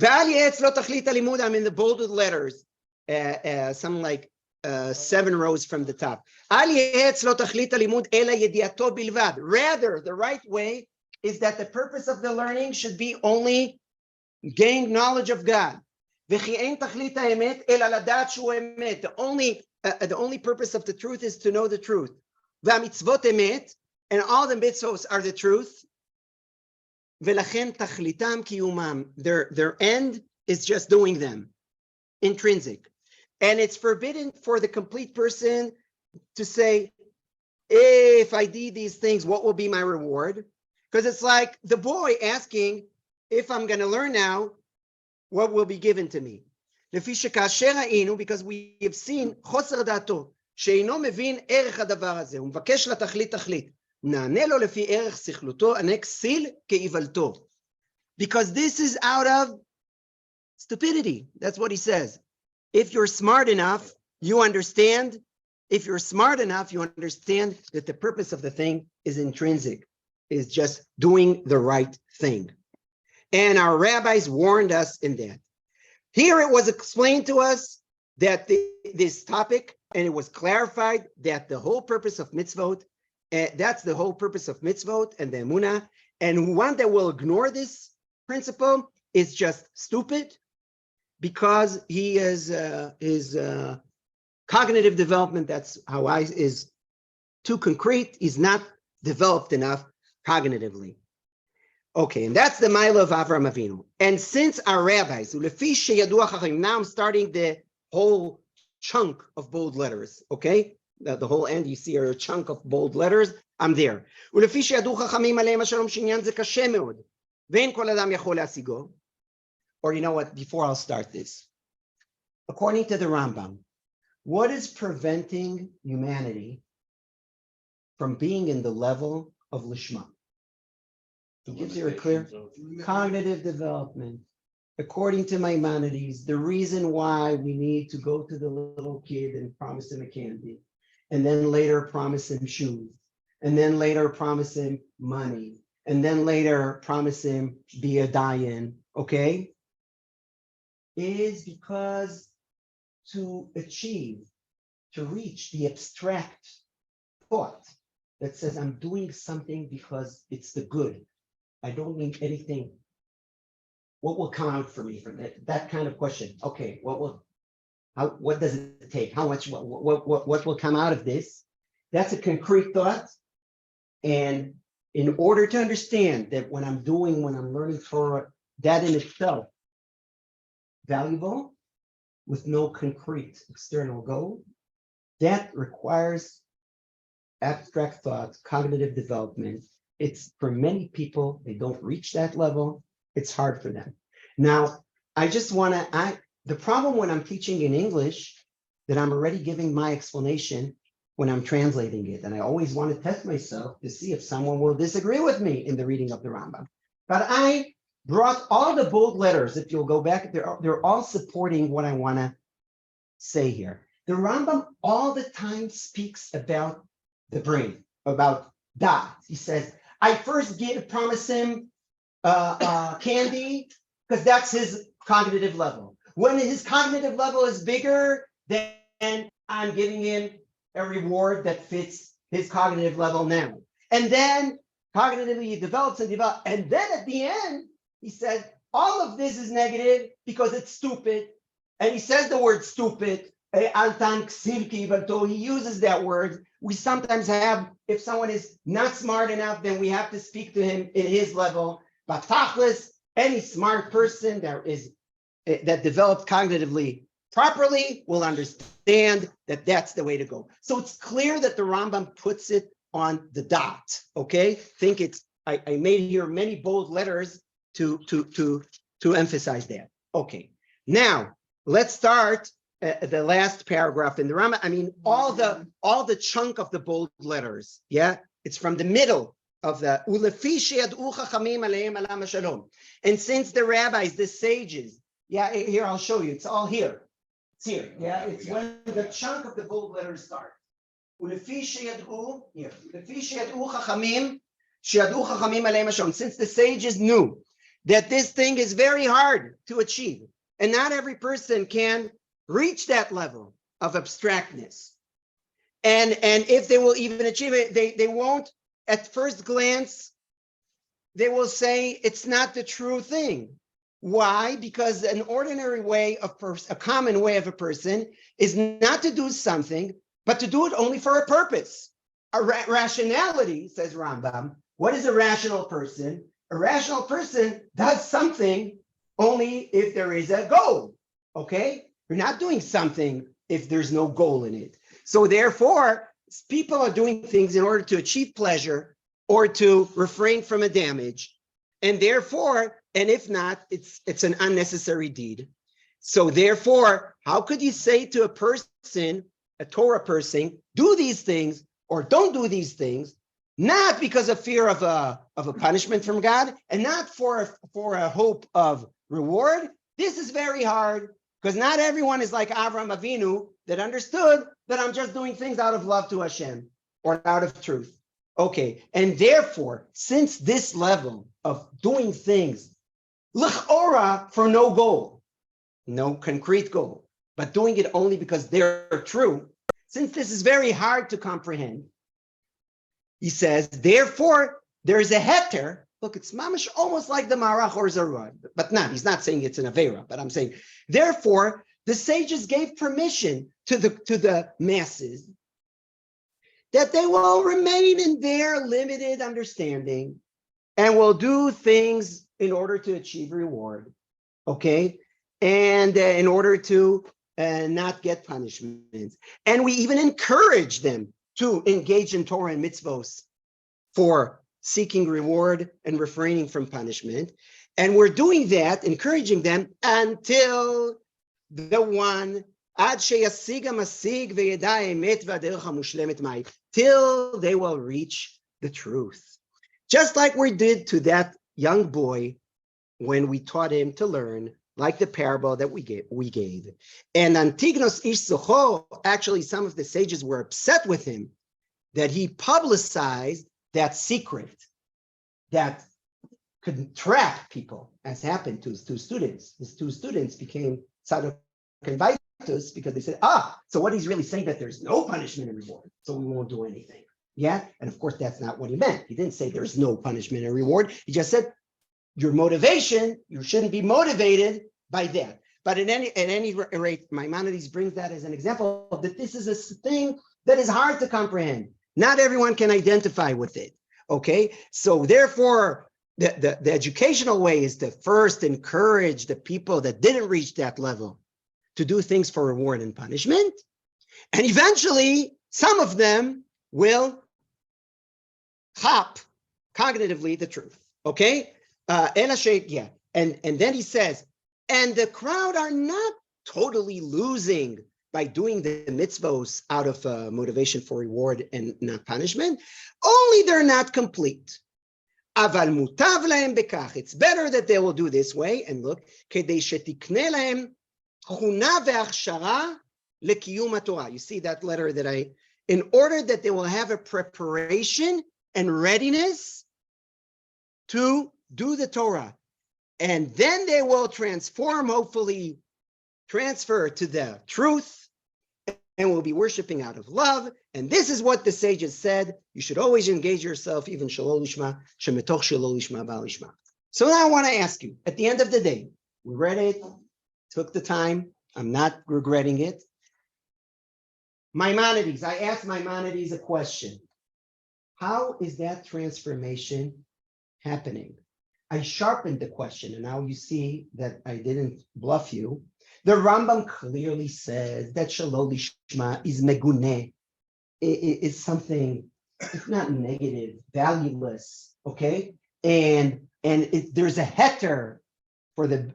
Speaker 2: I'm in the bolded letters, something like 7 rows from the top. Rather, the right way is that the purpose of the learning should be only gain knowledge of God. The only purpose of the truth is to know the truth. And all the mitzvos are the truth. Their end is just doing them, intrinsic. And it's forbidden for the complete person to say, if I did these things, what will be my reward? Because it's like the boy asking, if I'm going to learn now, what will be given to me? Because we have seen חוסר דעתו, שאינו מבין ערך הדבר הזה, הוא מבקש לתכלית תכלית. נענה לו לפי ערך שכלותו, ענה כסיל כאיוולתו. Because this is out of stupidity. That's what he says. If you're smart enough, you understand. If you're smart enough, you understand that the purpose of the thing is intrinsic, is just doing the right thing. And our rabbis warned us in that. Here it was explained to us that this topic, and it was clarified that the whole purpose of mitzvot, that's the whole purpose of mitzvot and the emunah, and one that will ignore this principle is just stupid, because he is his cognitive development, that's how is too concrete, is not developed enough cognitively. Okay, and that's the mile of Avraham Avinu. And since our rabbis, now I'm starting the whole chunk of bold letters, okay? The whole end, you see, are a chunk of bold letters. I'm there. Or you know what, before I'll start this, according to the Rambam, what is preventing humanity from being in the level of Lishma? He gives you a clear cognitive development. According to Maimonides, the reason why we need to go to the little kid and promise him a candy, and then later promise him shoes, and then later promise him money, and then later promise him be a dayan, okay, is because to reach the abstract thought that says, I'm doing something because it's the good. I don't need anything. What will come out for me from that kind of question? Okay, what does it take? How much, what will come out of this? That's a concrete thought. And in order to understand that when I'm learning Torah, that in itself valuable with no concrete external goal, that requires abstract thought, cognitive development. It's for many people, they don't reach that level. It's hard for them. Now, I just want to, the problem when I'm teaching in English, that I'm already giving my explanation when I'm translating it. And I always want to test myself to see if someone will disagree with me in the reading of the Rambam. But I brought all the bold letters. If you'll go back, they're all supporting what I want to say here. The Rambam all the time speaks about the brain, about da'at. He says, I first promise him candy, because that's his cognitive level. When his cognitive level is bigger, then I'm giving him a reward that fits his cognitive level now. And then cognitively he develops, and then at the end, he says, all of this is negative because it's stupid. And he says the word stupid. He uses that word. We sometimes have, if someone is not smart enough, then we have to speak to him in his level. But tachlis, any smart person that developed cognitively properly will understand that that's the way to go. So it's clear that the Rambam puts it on the dot. Okay, I made here many bold letters to emphasize that. Okay, now let's start the last paragraph in the Rambam. I mean, all the chunk of the bold letters. Yeah, it's from the middle of the and since the rabbis, the sages, yeah, here I'll show you. It's all here. It's here. Yeah, it's when the chunk of the bold letters start. Since the sages knew that this thing is very hard to achieve, and not every person can reach that level of abstractness. And if they will even achieve it, they won't, at first glance, they will say it's not the true thing. Why? Because an ordinary way of a common way of a person is not to do something, but to do it only for a purpose. A rationality, says Rambam. What is a rational person? A rational person does something only if there is a goal. Okay? You're not doing something if there's no goal in it. So therefore, people are doing things in order to achieve pleasure or to refrain from a damage. And therefore, and if not, it's an unnecessary deed. So therefore, how could you say to a person, a Torah person, do these things or don't do these things, not because of fear of a punishment from God and not for a hope of reward? This is very hard because not everyone is like Avraham Avinu that understood that I'm just doing things out of love to Hashem or out of truth. Okay, and therefore, since this level of doing things l'chora for no goal, no concrete goal, but doing it only because they're true, since this is very hard to comprehend, he says, therefore, there's a heter. Look, it's mamash almost like the Marach or Zarua, but not, he's not saying it's an Avera, but I'm saying, therefore, the sages gave permission to the masses that they will remain in their limited understanding and will do things in order to achieve reward, okay? And in order to not get punishments. And we even encourage them to engage in Torah and mitzvos for seeking reward and refraining from punishment. And we're doing that, encouraging them until the one till they will reach the truth. Just like we did to that young boy when we taught him to learn, like the parable that we gave. And Antignos Ish Zocho, actually some of the sages were upset with him that he publicized that secret that could trap people, as happened to his two students. His two students became Tzadok and Vitus because they said, so what he's really saying that there's no punishment and reward, so we won't do anything. Yeah, and of course that's not what he meant. He didn't say there's no punishment and reward. He just said your motivation, you shouldn't be motivated by that. But at any rate, Maimonides brings that as an example of that this is a thing that is hard to comprehend. Not everyone can identify with it. Okay, so therefore, the educational way is to first encourage the people that didn't reach that level to do things for reward and punishment. And eventually, some of them will hop cognitively the truth. Okay? And then he says, and the crowd are not totally losing by doing the mitzvos out of motivation for reward and not punishment. Only they're not complete. Aval mutav lahem bekach. It's better that they will do this way. And look, kedei shetikne lahem chuna ve'achshara lekiyum haTorah. You see that letter that in order that they will have a preparation and readiness to do the Torah. And then they will hopefully transfer to the truth and will be worshiping out of love. And this is what the sages said. You should always engage yourself, even shalol lishma, shemetoch shalol lishma ba'al lishma. So now I want to ask you, at the end of the day, we read it, took the time. I'm not regretting it. Maimonides, I asked Maimonides a question. How is that transformation happening? I sharpened the question, and now you see that I didn't bluff you. The Rambam clearly says that Shalol Lishma is meguneh. It's something, it's not negative, valueless, okay? And there's a heter for the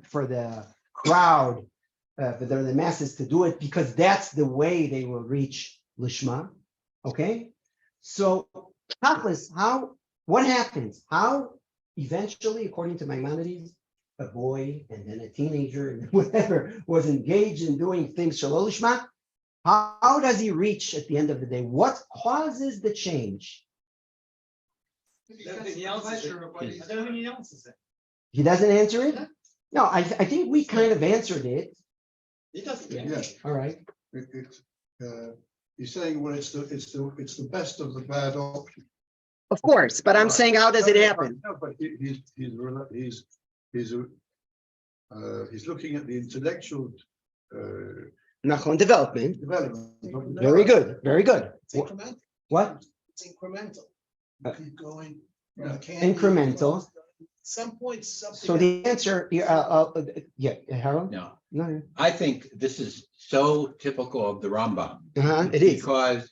Speaker 2: crowd, for the masses to do it, because that's the way they will reach Lishma, okay? So, what happens? How eventually, according to Maimonides, a boy and then a teenager and whatever was engaged in doing things Shalol Lishma, How does he reach at the end of the day? What causes the change?
Speaker 4: He answers it.
Speaker 2: He doesn't answer it? No, I think we kind of answered it.
Speaker 4: He doesn't.
Speaker 3: Yeah,
Speaker 2: All right.
Speaker 3: He's saying, well, it's the best of the bad option.
Speaker 2: Of course, but I'm saying, how does it happen?
Speaker 3: No, but he's looking at the intellectual
Speaker 2: Nachon development.
Speaker 3: development.
Speaker 2: Very good, very good.
Speaker 4: It's incremental.
Speaker 2: What?
Speaker 4: It's incremental.
Speaker 2: Uh,
Speaker 4: You keep going. from the candy
Speaker 2: Incremental.
Speaker 4: Some point, something.
Speaker 2: So the answer, yeah, Harold?
Speaker 5: No,
Speaker 2: No,
Speaker 5: I think this is so typical of the Rambam.
Speaker 2: it is.
Speaker 5: Because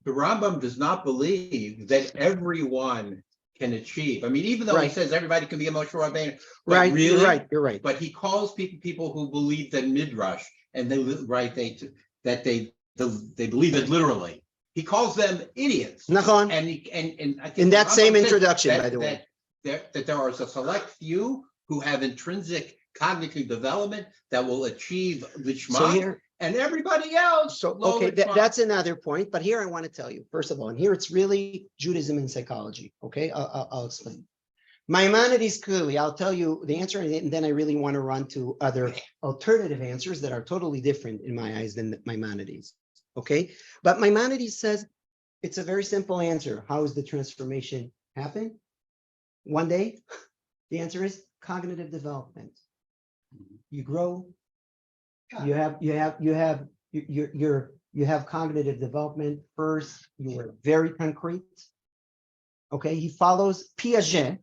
Speaker 5: the Rambam does not believe that everyone can achieve. I mean, even though he
Speaker 2: Right.
Speaker 5: says everybody can be a Moshe Rabbeinu, but
Speaker 2: Right,
Speaker 5: really,
Speaker 2: you're right, you're right.
Speaker 5: but he calls people who believe that midrash and they believe it literally. He calls them idiots.
Speaker 2: Nachon,
Speaker 5: And I think
Speaker 2: in
Speaker 5: the
Speaker 2: that
Speaker 5: Rambam
Speaker 2: same
Speaker 5: says
Speaker 2: introduction,
Speaker 5: that-
Speaker 2: by the way.
Speaker 5: that there are a select few who have intrinsic cognitive development that will achieve
Speaker 2: So
Speaker 5: lishma,
Speaker 2: here,
Speaker 5: and everybody else.
Speaker 2: so,
Speaker 5: low
Speaker 2: okay,
Speaker 5: lishma.
Speaker 2: that's another point, but here I want to tell you, first of all, and here it's really Judaism and psychology, okay? I'll explain. Maimonides, clearly, I'll tell you the answer, and then I really want to run to other alternative answers that are totally different in my eyes than Maimonides, okay? But Maimonides says it's a very simple answer. How does the transformation happen? One day, the answer is cognitive development. You grow, you have cognitive development. First, you are very concrete. Okay, he follows Piaget.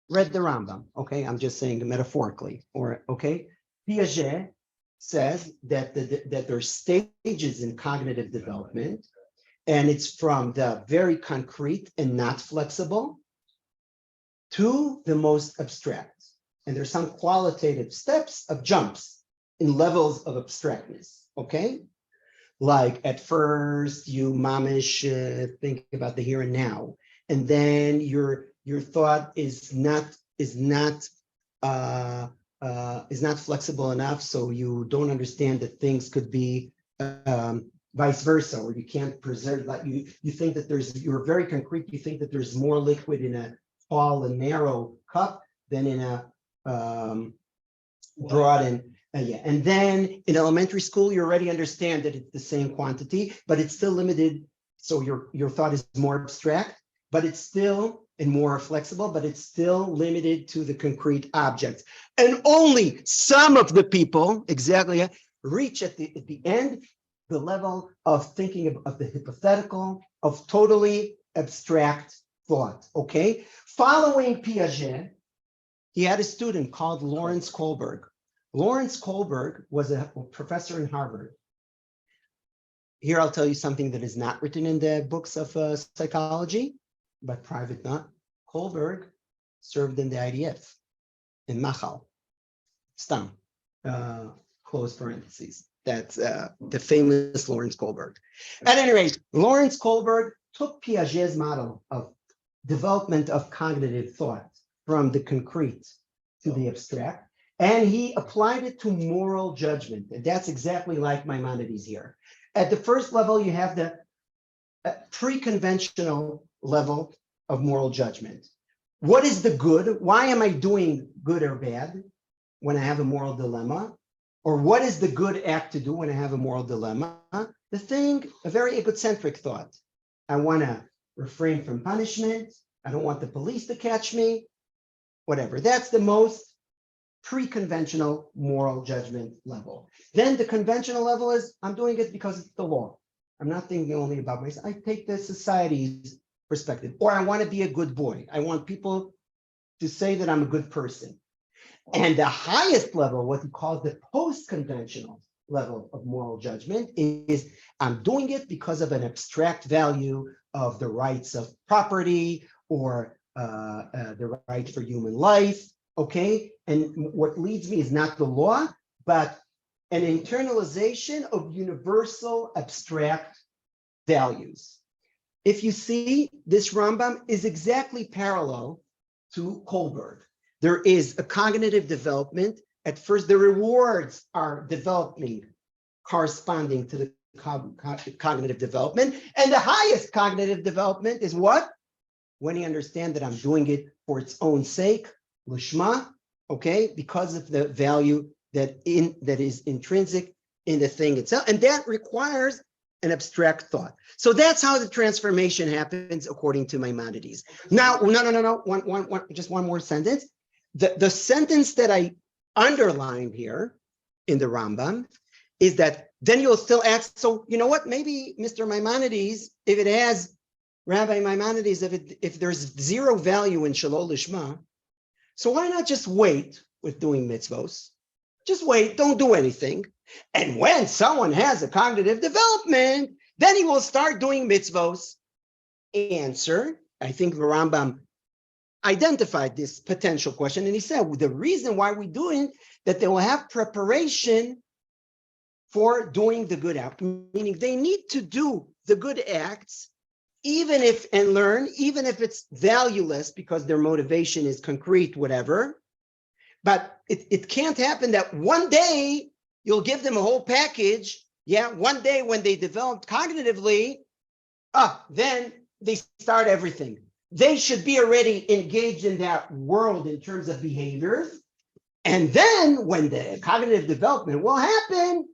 Speaker 2: Read the Rambam. Okay, I'm just saying metaphorically. Or okay, Piaget says that that there are stages in cognitive development, and it's from the very concrete and not flexible to the most abstract. And there's some qualitative steps of jumps in levels of abstractness, okay? Like at first you mamish think about the here and now, and then your thought is not flexible enough, so you don't understand that things could be vice versa, or you can't preserve, like you think that you're very concrete, you think that there's more liquid in a tall and narrow cup than in a broad and yeah. And then in elementary school, you already understand that it's the same quantity, but it's still limited. So your thought is more abstract, but it's still and more flexible, but it's still limited to the concrete objects. And only some of the people exactly reach at the end the level of thinking of the hypothetical, of totally abstract thought. Okay, following Piaget, he had a student called Lawrence Kohlberg. Lawrence Kohlberg was a professor in Harvard. Here, I'll tell you something that is not written in the books of psychology, but private not. Kohlberg served in the IDF in Machal. Stam, close parentheses. That's the famous Lawrence Kohlberg. At any rate, Lawrence Kohlberg took Piaget's model of development of cognitive thought from the concrete to the abstract, and he applied it to moral judgment. And that's exactly like Maimonides here. At the first level, you have the pre-conventional level of moral judgment. What is the good? Why am I doing good or bad when I have a moral dilemma? Or what is the good act to do when I have a moral dilemma? The thing, a very egocentric thought. I want to refrain from punishment. I don't want the police to catch me, whatever. That's the most pre-conventional moral judgment level. Then the conventional level is, I'm doing it because it's the law. I'm not thinking only about myself. I take the society's perspective, or I want to be a good boy. I want people to say that I'm a good person. And the highest level, what he calls the post-conventional level of moral judgment, is I'm doing it because of an abstract value of the rights of property or the right for human life, okay? And what leads me is not the law, but an internalization of universal abstract values. If you see, this Rambam is exactly parallel to Kohlberg. There is a cognitive development. At first, the rewards are developing corresponding to the cognitive development. And the highest cognitive development is what? When you understand that I'm doing it for its own sake, lishma, okay, because of the value that is intrinsic in the thing itself, and that requires an abstract thought. So that's how the transformation happens according to Maimonides. Now, no, just one more sentence. The sentence that I underlined here in the Rambam is that then you'll still ask, so you know what, maybe Mr. Maimonides, if it has, Rabbi Maimonides, if there's zero value in Shalol Lishma, so why not just wait with doing mitzvos? Just wait, don't do anything. And when someone has a cognitive development, then he will start doing mitzvos. Answer, I think the Rambam identified this potential question, and he said, well, the reason why we're doing that, they will have preparation for doing the good act, meaning they need to do the good acts, even if it's valueless because their motivation is concrete, whatever. But it can't happen that one day you'll give them a whole package. Yeah, one day when they develop cognitively, then they start everything. They should be already engaged in that world in terms of behaviors. And then when the cognitive development will happen,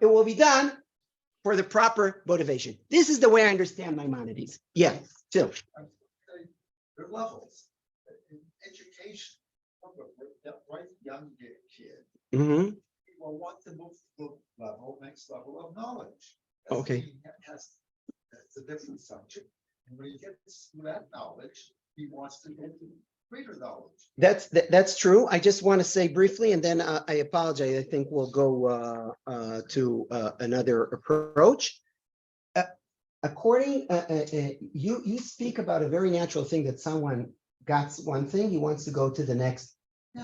Speaker 2: it will be done for the proper motivation. This is the way I understand Maimonides. Yeah, Phil.
Speaker 6: There are levels in education. That right young kid
Speaker 2: Mm-hmm.
Speaker 6: will want to move to the next level of knowledge.
Speaker 2: Okay.
Speaker 6: That's a different subject. And when he gets to that knowledge, he wants to get to greater knowledge.
Speaker 2: That's true. I just want to say briefly, and then I apologize. I think we'll go to another approach. According, you speak about a very natural thing that someone got one thing, he wants to go to the next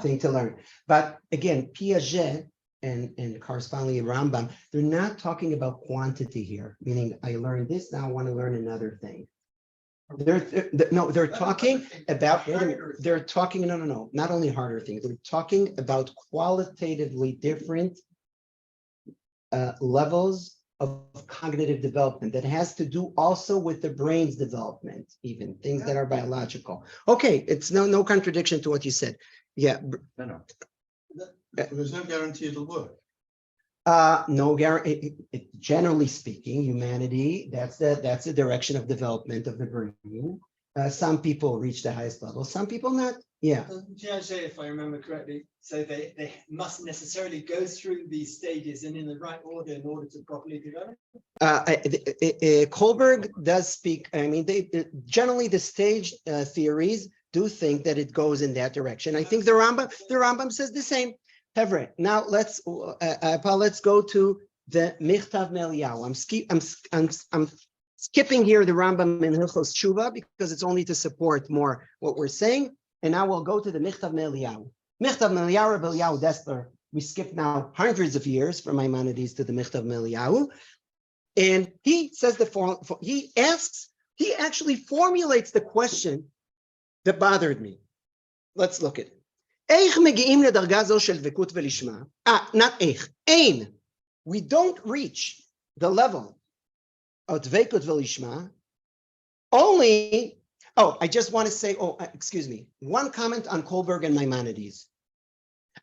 Speaker 2: thing to learn. But again, Piaget and correspondingly Rambam, they're not talking about quantity here, meaning I learned this, now I want to learn another thing. They're talking about, not only harder things, they're talking about qualitatively different levels of cognitive development that has to do also with the brain's development, even things that are biological. Okay, it's no contradiction to what you said. Yeah.
Speaker 3: No. There's no guarantee it'll work.
Speaker 2: No guarantee. Generally speaking, humanity, that's the direction of development of the brain. Some people reach the highest level, some people not. Yeah.
Speaker 7: Doesn't Piaget, if I remember correctly, say they mustn't necessarily go through these stages and in the right order in order to properly develop?
Speaker 2: Kohlberg does speak. I mean, generally the stage theories do think that it goes in that direction. I think the Rambam says the same. Hevre. Now let's go to the Michtav Meliyahu. I'm skipping here the Rambam in Hilchos Tshuva because it's only to support more what we're saying. And now we'll go to the Michtav Meliyahu. Michtav Meliyahu, Rabbi Eliyahu Dessler. We skip now hundreds of years from Maimonides to the Michtav Meliyahu. And he says he actually formulates the question that bothered me. Let's look at it. Not איך. We don't reach the level of dveikut velishma only. I just want to say, excuse me. One comment on Kohlberg and Maimonides.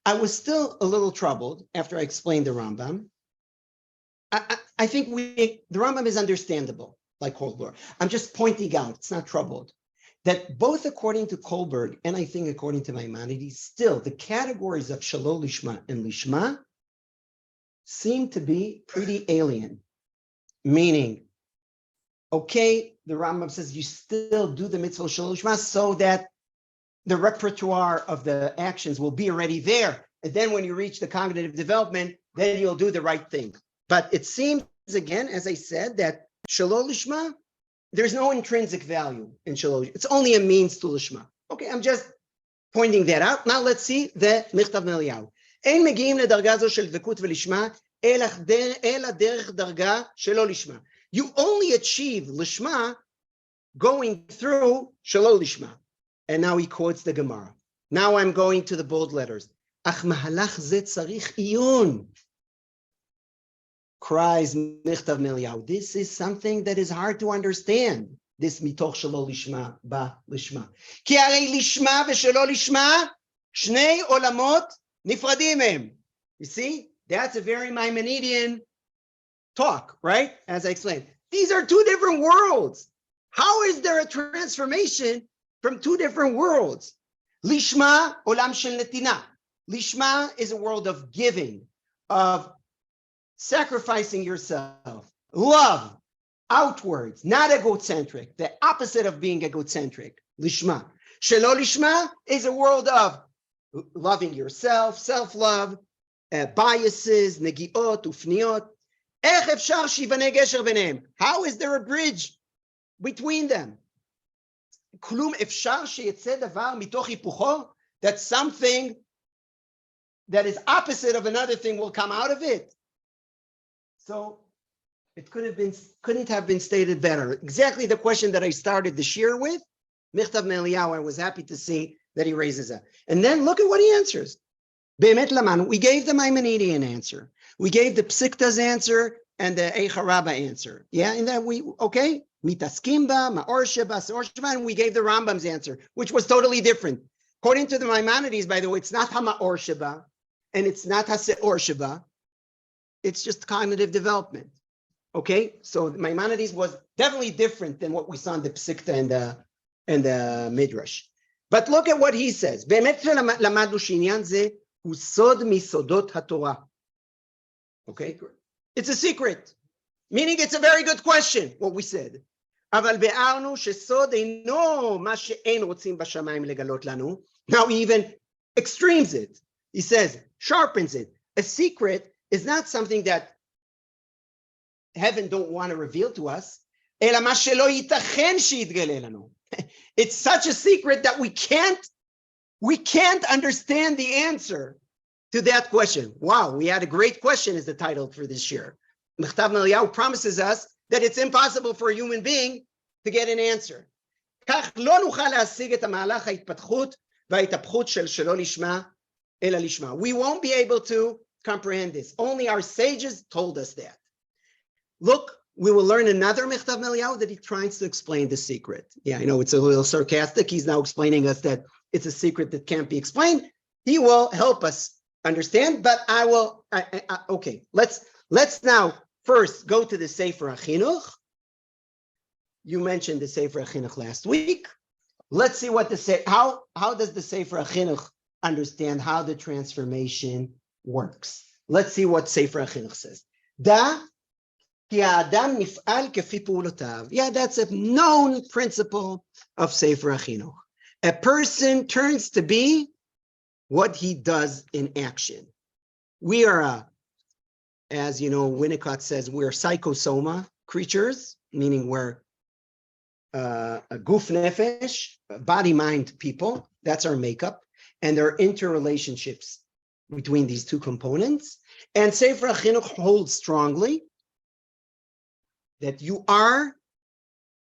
Speaker 2: I was still a little troubled after I explained the Rambam. I think the Rambam is understandable, like Kohlberg. I'm just pointing out, it's not troubled, that both according to Kohlberg and I think according to Maimonides, still the categories of Shalol Lishma and Lishma seem to be pretty alien. Meaning, okay, the Rambam says you still do the mitzvah Shalol Lishma so that the repertoire of the actions will be already there. And then when you reach the cognitive development, then you'll do the right thing. But it seems, again, as I said, that Shalol Lishma, there's no intrinsic value in Shalol. It's only a means to Lishma. Okay, I'm just pointing that out. Now let's see the Michtav Meliyahu. אין מגיעים לדרגה זו של דבקות ולשמה, אלא דרך דרגה שלא לשמה. You only achieve Lishma going through Shalol Lishma. And now he quotes the Gemara. Now I'm going to the bold letters. אך מהלך זה צריך עיון. cries Michtav Eliyahu. This is something that is hard to understand. This mitoch shelo lishma ba lishma. Ki harei lishma v'shelo lishma shnei olamot nifradim hem. You see, that's a very Maimonidean talk, right? As I explained, these are two different worlds. How is there a transformation from two different worlds? Lishma olam shel netina. Lishma is a world of giving, of sacrificing yourself, love, outwards, not egocentric, the opposite of being egocentric. Lishma. Shelo lishma is a world of loving yourself, self-love, biases, negiot, ufniot. Ech efshar shivane gesher benehem. How is there a bridge between them? Klum efshar sheyetze davar mitoch hipucho, that something that is opposite of another thing will come out of it. So it couldn't have been stated better. Exactly the question that I started this year with, Michtav Eliyahu. I was happy to see that he raises that. And then look at what he answers. Be'emet laman, we gave the Maimonidean answer. We gave the Psikta's answer and the Eicha Rabbah answer. Yeah, and that okay? Mitaskim ba, ma'or sheba, se'or sheba, and we gave the Rambam's answer, which was totally different. According to the Maimonides, by the way, it's not ha-ma'or sheba, and it's not ha-se'or sheba. It's just cognitive development. Okay, so Maimonides was definitely different than what we saw in the Psikta and the Midrash. But look at what he says. באמת למדנו שעניין זה הוא סוד מסודות התורה. Okay, it's a secret, meaning it's a very good question, what we said. אבל ביארנו שסוד אינו מה שאין רוצים בשמיים לגלות לנו. Now he even extremes it. He says, sharpens it. A secret is not something that heaven don't want to reveal to us. אלא מה שלא ייתכן שיתגלה לנו. It's such a secret that we can't understand the answer to that question. Wow, we had a great question is the title for this year. Michtav Eliyahu promises us that it's impossible for a human being to get an answer. כך לא נוכל להשיג את המהלך ההתפתחות וההתהפכות של שלא לשמה אלא לשמה. We won't be able to comprehend this. Only our sages told us that. Look, we will learn another Michtav Eliyahu that he tries to explain the secret. Yeah, I know it's a little sarcastic. He's now explaining us that it's a secret that can't be explained. He will help us understand, but I will. Okay, let's now first go to the Sefer HaChinuch. You mentioned the Sefer HaChinuch last week. Let's see what how does the Sefer HaChinuch understand how the transformation works. Let's see what Sefer HaChinuch says. Yeah, that's a known principle of Sefer HaChinuch. A person turns to be what he does in action. We are, as you know, Winnicott says, we're psychosoma creatures, meaning we're a guf nefesh, body-mind people. That's our makeup. And there are interrelationships between these two components. And Sefer HaChinuch holds strongly that you are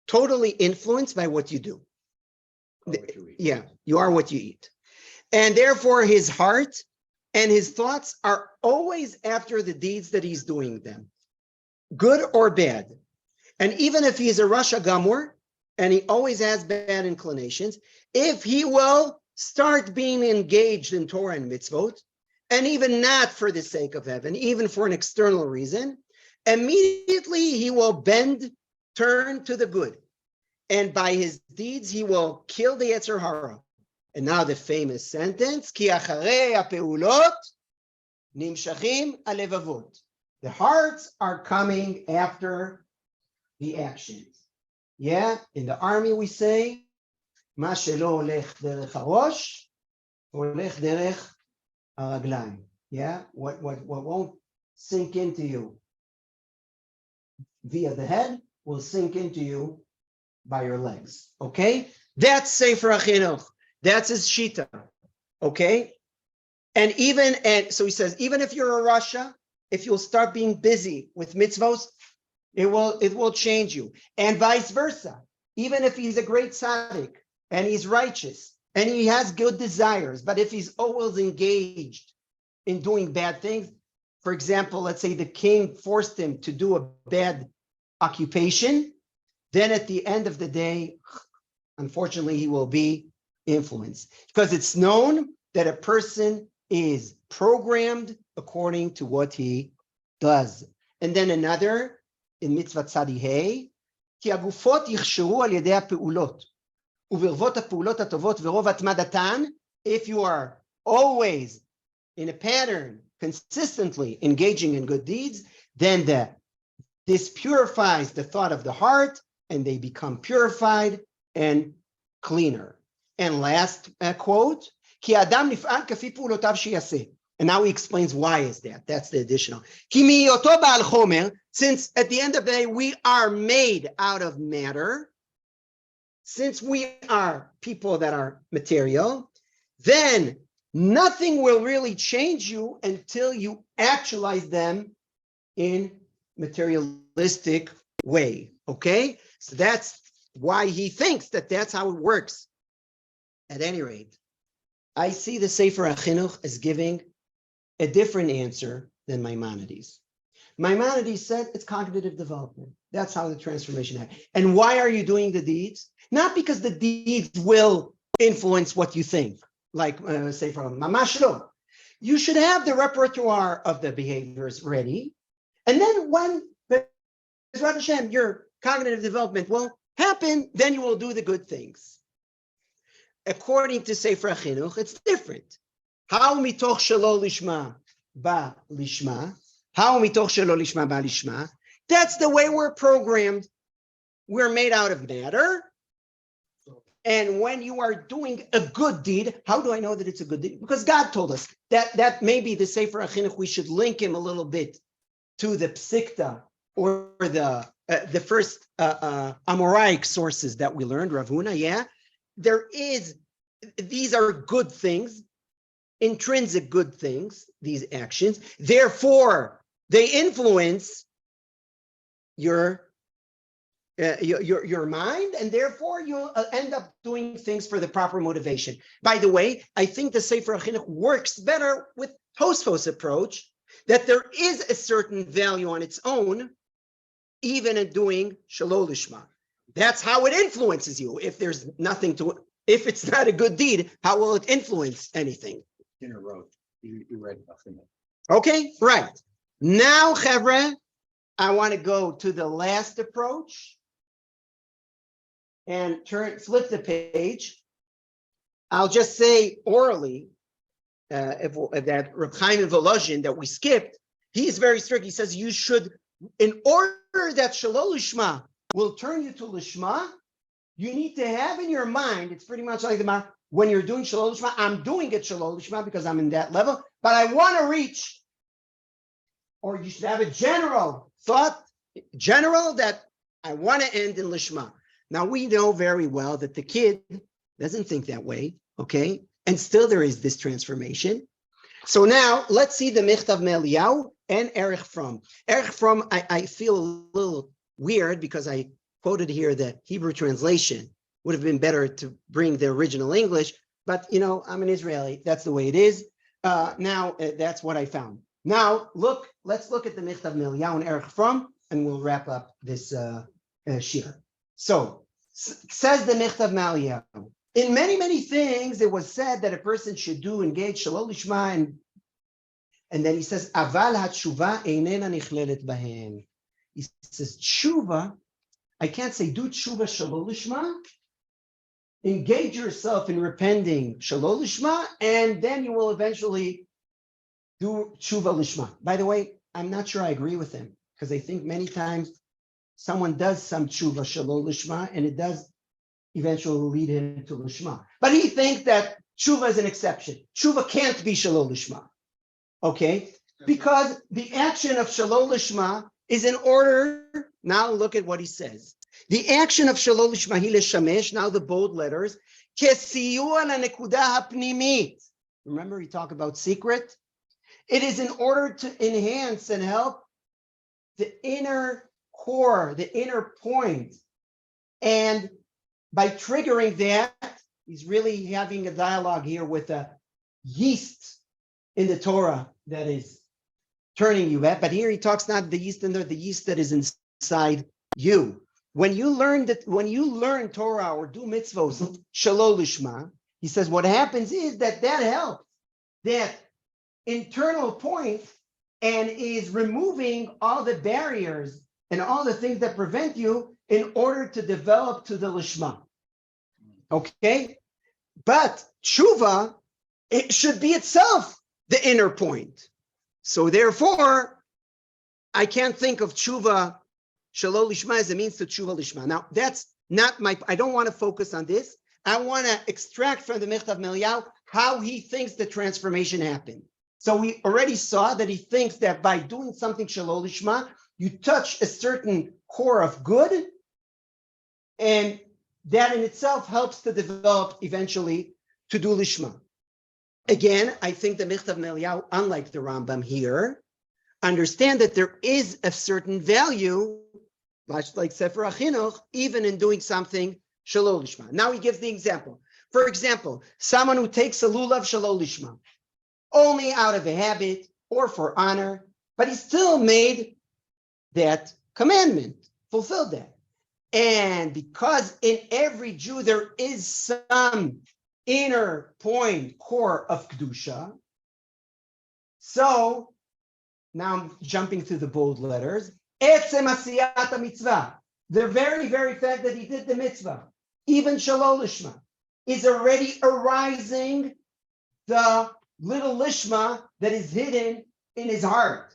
Speaker 2: totally influenced by what you do. Yeah, you are what you eat. And therefore his heart and his thoughts are always after the deeds that he's doing them, good or bad. And even if he's a Rasha Gamur, and he always has bad inclinations, if he will start being engaged in Torah and mitzvot, and even not for the sake of heaven, even for an external reason, immediately he will turn to the good. And by his deeds, he will kill the Yetzer Hara. And now the famous sentence, Ki acharei ha'peulot nimshachim halevavot. The hearts are coming after the actions. Yeah, in the army we say, Ma shelo olech derech harosh, olech derech haraglayim. Yeah, what won't sink into you via the head will sink into you by your legs. Okay, that's Sefer HaChinuch. That's his shita. Okay, and so he says, even if you're a Rasha, if you'll start being busy with mitzvos, it will change you, and vice versa. Even if he's a great tzaddik and he's righteous and he has good desires, but if he's always engaged in doing bad things, for example, let's say the king forced him to do a bad occupation, then at the end of the day, unfortunately, he will be influenced because it's known that a person is programmed according to what he does. And then another in mitzvah tzadihei, כי הגופות יכשרו על ידי הפעולות, וברבות הפעולות הטובות ורוב התמדתן, if you are always in a pattern, consistently engaging in good deeds, then this purifies the thought of the heart, and they become purified and cleaner. And last quote, כי האדם נפעל כפי פעולותיו שיעשה. And now he explains why is that. That's the additional. כי מהיותו בעל חומר, since at the end of the day, we are made out of matter, since we are people that are material, then nothing will really change you until you actualize them in materialistic way. Okay? So that's why he thinks that that's how it works. At any rate, I see the Sefer HaChinuch as giving a different answer than Maimonides. Maimonides said it's cognitive development. That's how the transformation happens. And why are you doing the deeds? Not because the deeds will influence what you think, like say from Mamash Lo. You should have the repertoire of the behaviors ready. And then when Bezrat Hashem, your cognitive development will happen, then you will do the good things. According to Sefer HaChinuch, it's different. How mitoch shelo lishma ba lishma? How mitoch shelo lishma ba lishma? That's the way we're programmed. We're made out of matter. And when you are doing a good deed, how do I know that it's a good deed? Because God told us that maybe the Sefer HaChinuch, we should link him a little bit to the Psikta or the first Amoraic sources that we learned, Rav Huna, yeah. These are good things, intrinsic good things, these actions. Therefore, they influence your mind, and therefore you'll end up doing things for the proper motivation. By the way, I think the Sefer HaChinuch works better with Tosfos' approach, that there is a certain value on its own, even in doing Shelo Lishma. That's how it influences you. If there's nothing to, if it's not a good deed, how will it influence anything?
Speaker 5: In a row, you read nothing.
Speaker 2: Okay, right. Now, Chevra, I want to go to the last approach and flip the page. I'll just say orally that Reb Chaim Volozhin that we skipped, he's very strict. He says you should, in order that Shelo Lishma will turn you to Lishma, you need to have in your mind, it's pretty much like the Mar, when you're doing Shelo Lishma, I'm doing it Shelo Lishma because I'm in that level, but I want to reach, or you should have a general thought, that I want to end in Lishma. Now we know very well that the kid doesn't think that way, okay? And still there is this transformation. So now let's see the Michtav Me'Eliyahu and Erich Fromm. Erich Fromm, I feel a little weird because I quoted here the Hebrew translation. Would have been better to bring the original English, but you know, I'm an Israeli. That's the way it is. Now that's what I found. Now let's look at the Michtav Me'Eliyahu and Erich Fromm, and we'll wrap up this shir. So says the Michtav Me'Eliyahu. In many, many things, it was said that a person should engage Shelo Lishma, and then he says, Aval hatshuva einena nichlelet bahem. He says, tshuva, I can't say do tshuva Shelo Lishma, engage yourself in repenting Shelo Lishma, and then you will eventually do tshuva Lishma. By the way, I'm not sure I agree with him, because I think many times someone does some tshuva Shelo Lishma, and it does eventually lead him to Lishma. But he thinks that tshuva is an exception. Tshuva can't be Shelo Lishma, okay? Because the action of Shelo Lishma is in order, now look at what he says. The action of Shelo Lishma hi leshamesh, now the bold letters, kesiyua lanekuda hapnimit. Remember he talked about secret? It is in order to enhance and help the inner core, the inner point. And by triggering that, he's really having a dialogue here with a yeast in the Torah that is turning you back. But here he talks not the yeast in there, the yeast that is inside you. When you learn Torah or do mitzvos, shalol lishma, he says what happens is that helps that internal point and is removing all the barriers and all the things that prevent you in order to develop to the lishma. Okay? But tshuva, it should be itself the inner point. So therefore, I can't think of tshuva shalol lishma as a means to tshuva lishma. Now, that's not I don't want to focus on this. I want to extract from the Michtav Meliyahu how he thinks the transformation happened. So we already saw that he thinks that by doing something shalol lishma, you touch a certain core of good, and that in itself helps to develop eventually to do lishma. Again, I think the Michtav Meliyahu, unlike the Rambam here, understand that there is a certain value, much like Sefer HaChinuch, even in doing something shalol lishma. Now he gives the example. For example, someone who takes a lulav shalol lishma, only out of a habit or for honor, but he still made that commandment, fulfilled that. And because in every Jew there is some inner point, core of Kedusha, so now I'm jumping to the bold letters, Etzem asiyat mitzvah, the very, very fact that he did the mitzvah, even shalol lishma, is already arising the little lishma that is hidden in his heart.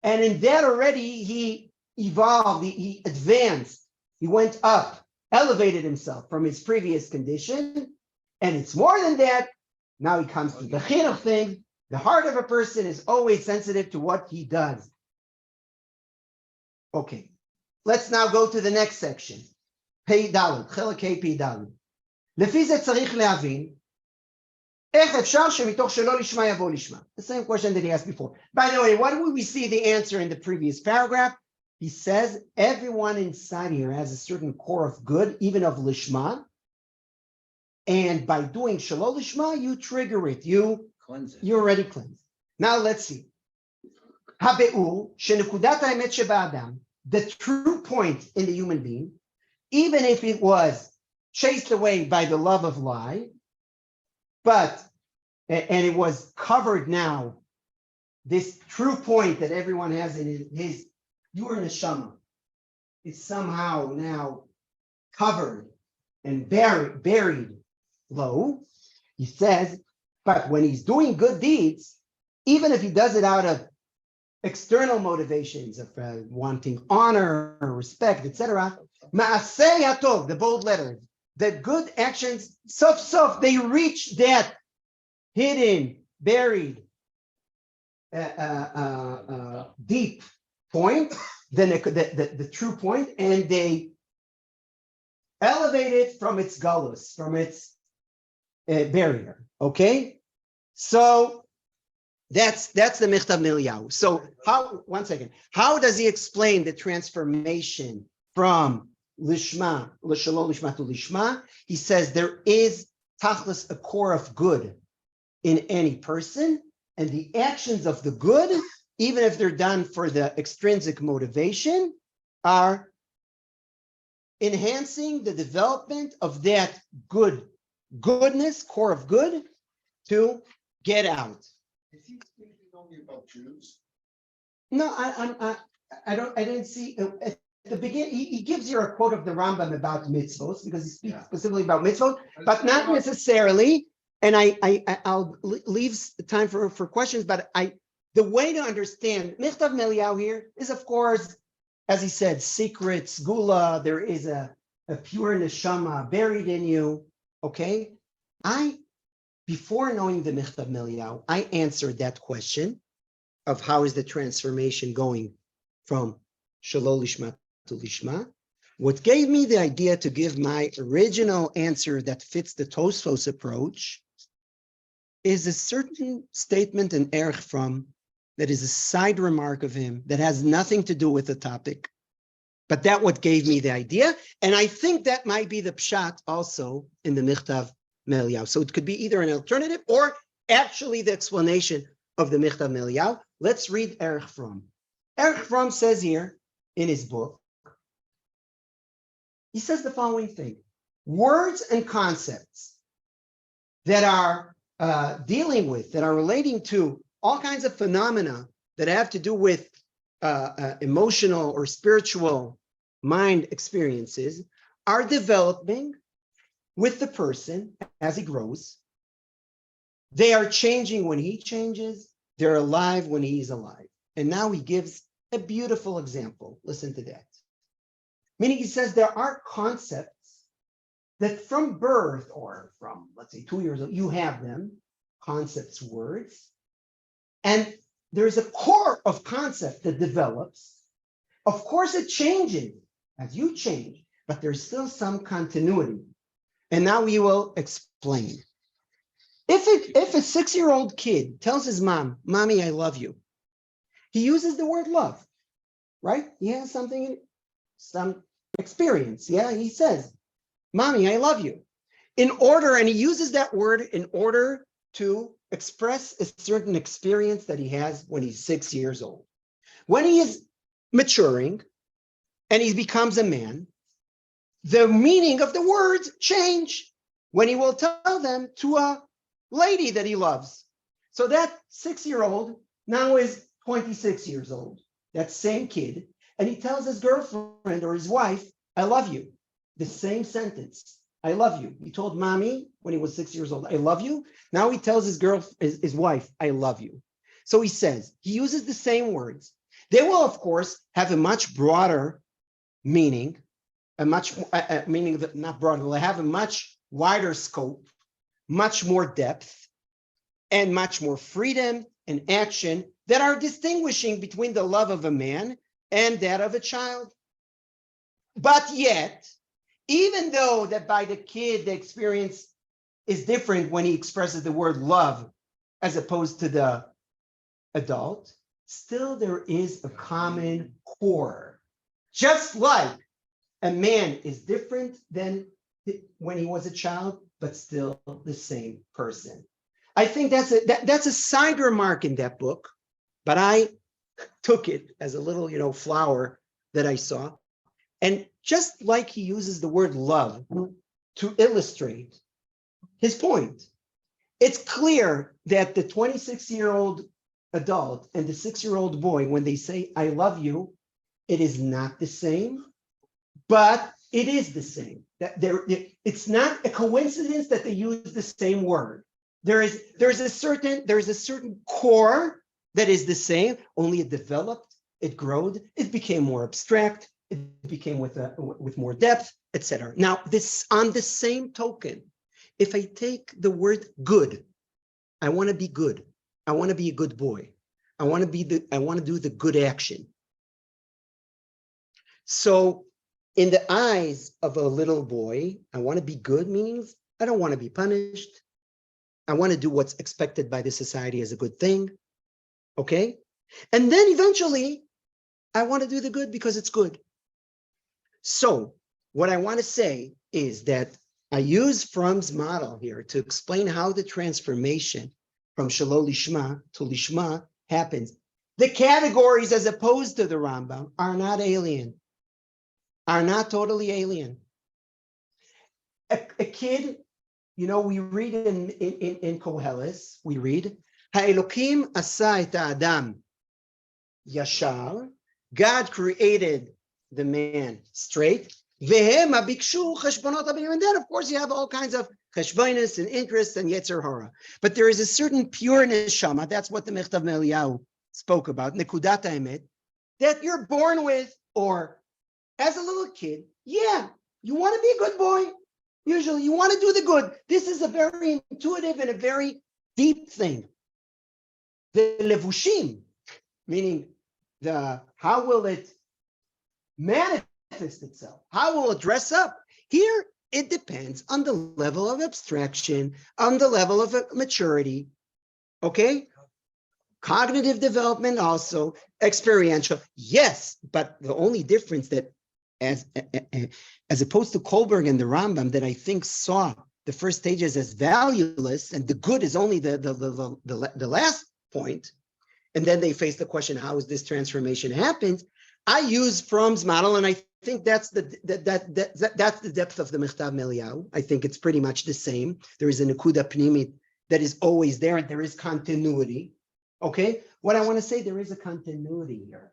Speaker 2: And in that already he evolved, he advanced, he went up, elevated himself from his previous condition. And it's more than that. Now he comes to the chinuch thing. The heart of a person is always sensitive to what he does. Okay, let's now go to the next section. Pei Dalet, Chelakei Pei Dalet. לפי זה צריך להבין איך אפשר שמתוך שלא לשמה יבוא לשמה. The same question that he asked before. By the way, what do we see the answer in the previous paragraph? He says everyone inside here has a certain core of good, even of lishma. And by doing shalol lishma, you trigger it. You already cleansed. Now let's see. Habe'u shenekudat haemet sheba'adam, the true point in the human being, even if it was chased away by the love of lie, and it was covered now, this true point that everyone has in his your neshama is somehow now covered and buried low. He says, but when he's doing good deeds, even if he does it out of external motivations of wanting honor, respect, etc., ma'aseh hatov, the bold letters, the good actions, sof, they reach that hidden, buried, deep point, the true point, and they elevate it from its galus, from its barrier. Okay, so that's the Michtav Meliyahu. So how does he explain the transformation from lishma, l'shalol lishma to lishma? He says there is tachlis, a core of good in any person, and the actions of the good, even if they're done for the extrinsic motivation, are enhancing the development of that goodness, core of good, to get out.
Speaker 6: Is he speaking only about Jews?
Speaker 2: No, I didn't see at the beginning. He gives you a quote of the Rambam about mitzvot because he speaks specifically about mitzvot, but not necessarily. And I'll leave time for questions. But the way to understand Michtav Meliyahu here is, of course, as he said, secrets, gula. There is a pure neshama buried in you. Okay, before knowing the Michtav Meliyahu, I answered that question of how is the transformation going from shalol lishma to lishma. What gave me the idea to give my original answer that fits the Tosfos approach is a certain statement in Erech from that is a side remark of him that has nothing to do with the topic, but that what gave me the idea. And I think that might be the pshat also in the Michtav Meliyahu. So it could be either an alternative or actually the explanation of the Michtav Eliyahu. Let's read Erich Fromm. Erich Fromm says here in his book, he says the following thing: words and concepts that are dealing with, that are relating to all kinds of phenomena that have to do with emotional or spiritual mind experiences are developing with the person as he grows. They are changing when he changes. They're alive when he's alive. And now he gives a beautiful example. Listen to that. Meaning he says there are concepts that from birth or from, let's say, 2 years old, you have them, concepts, words. And there's a core of concept that develops. Of course, it changes as you change, but there's still some continuity. And now we will explain. If a 6-year-old kid tells his mom, "Mommy, I love you," he uses the word love, right? He has something, some experience. Yeah, he says, "Mommy, I love you." And he uses that word in order to express a certain experience that he has when he's 6 years old. When he is maturing and he becomes a man, the meaning of the words change when he will tell them to a lady that he loves. So that 6-year-old now is 26 years old, that same kid, and he tells his girlfriend or his wife, "I love you." The same sentence, "I love you." He told mommy when he was 6 years old, "I love you." Now he tells his wife, "I love you." So he says, he uses the same words. They will, of course, have a much broader meaning, meaning that not broader, they'll have a much wider scope, much more depth, and much more freedom and action that are distinguishing between the love of a man and that of a child. But yet, even though that by the kid, the experience is different when he expresses the word love as opposed to the adult, still there is a common core. Just like a man is different than when he was a child, but still the same person. I think that's a side remark in that book, but I took it as a little, flower that I saw. And just like he uses the word love to illustrate his point, it's clear that the 26-year-old adult and the 6-year-old boy, when they say, "I love you," it is not the same, but it is the same. It's not a coincidence that they use the same word. There's a certain core that is the same, only it developed, it growed, it became more abstract, it became with more depth, etc. Now, this on the same token, if I take the word good, I want to be good. I want to be a good boy. I want to do the good action. So in the eyes of a little boy, I want to be good means I don't want to be punished. I want to do what's expected by the society as a good thing. Okay? And then eventually, I want to do the good because it's good. So what I want to say is that I use Fromm's model here to explain how the transformation from Shelo Lishma to Lishma happens. The categories, as opposed to the Rambam, are not alien, are not totally alien. A kid, we read in Koheles, we read, Ha'elokim asa et ha'adam yashar, God created the man straight, vehem habikshu cheshbonot habenim, and then of course you have all kinds of cheshbonis and interests and yetzer hara. But there is a certain pure neshama, that's what the Michtav Eliyahu spoke about, nekudat haemet, that you're born with, or as a little kid, yeah, you want to be a good boy. Usually you want to do the good. This is a very intuitive and a very deep thing. The levushim, meaning how will it manifest itself? How will it dress up? Here, it depends on the level of abstraction, on the level of maturity, okay? Cognitive development also, experiential, yes, but the only difference that as opposed to Kohlberg and the Rambam that I think saw the first stages as valueless and the good is only the last point. And then they face the question, how is this transformation happened? I use Fromm's model, and I think that's the depth of the Mechtav Meliyahu. I think it's pretty much the same. There is a Nekuda Pnimit that is always there, and there is continuity. Okay, what I want to say, there is a continuity here.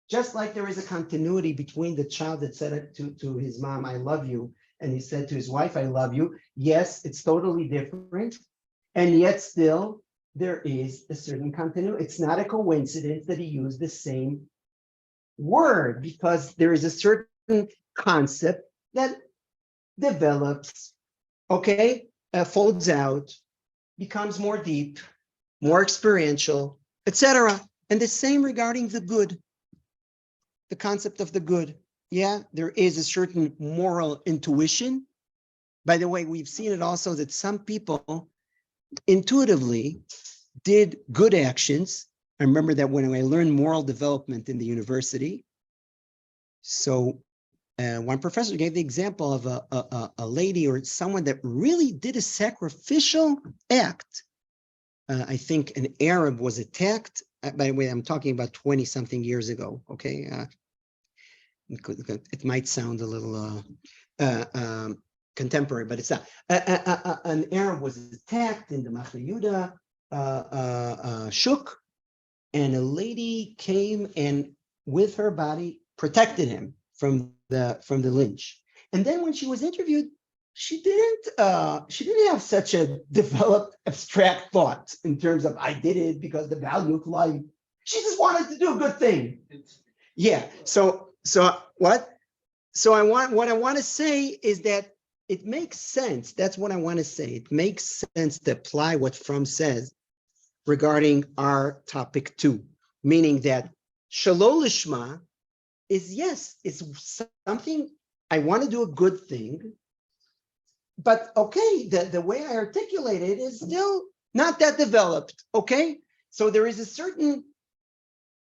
Speaker 2: Just like there is a continuity between the child that said to his mom, I love you, and he said to his wife, I love you. Yes, it's totally different. And yet still, there is a certain continuity. It's not a coincidence that he used the same word, because there is a certain concept that develops, okay, folds out, becomes more deep, more experiential, etc. And the same regarding the good, the concept of the good. Yeah, there is a certain moral intuition. By the way, we've seen it also that some people intuitively did good actions. I remember that when I learned moral development in the university. So one professor gave the example of a lady or someone that really did a sacrificial act. I think an Arab was attacked. By the way, I'm talking about 20 something years ago. Okay. It might sound a little contemporary, but it's not. An Arab was attacked in the Machayuda Shuk, and a lady came and with her body protected him from the lynch. And then when she was interviewed, she didn't have such a developed abstract thought in terms of I did it because the value of life. She just wanted to do a good thing. Yeah. So what? So what I want to say is that it makes sense. That's what I want to say. It makes sense to apply what Fromm says regarding our topic 2, meaning that Shalol Lishma is, yes, it's something I want to do a good thing, but okay, the way I articulate it is still not that developed. Okay, so there is a certain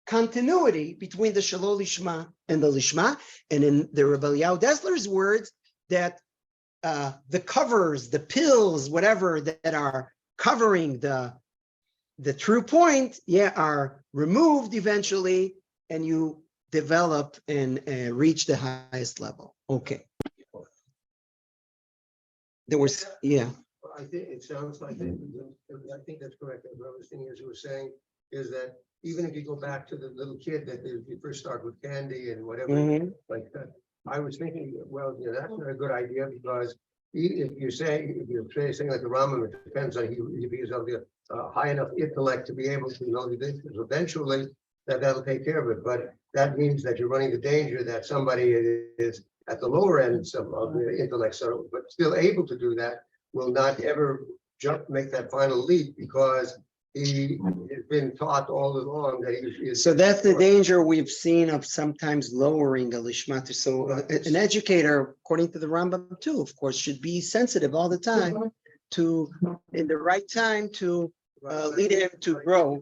Speaker 2: continuity between the Shalol Lishma and the Lishma, and in the Rabbi Eliyahu Dessler's words, that the covers, the pills, whatever that are covering the true point, are removed eventually, and you develop and reach the highest level. Okay. There was,
Speaker 6: I think it sounds like, I think that's correct. What I was thinking, as you were saying, is that even if you go back to the little kid that you first start with candy and whatever, like that, I was thinking, well, that's not a good idea, because if you're saying like the Rambam, it depends on if he's of the high enough intellect to be able to know the difference. Eventually, that'll take care of it. But that means that you're running the danger that somebody is at the lower end of the intellect, so but still able to do that, will not ever make that final leap, because he has been taught all along that he is.
Speaker 2: so that's the danger we've seen of sometimes lowering a lishma. So an educator, according to the Rambam too, of course, should be sensitive all the time to, in the right time, to lead him to grow.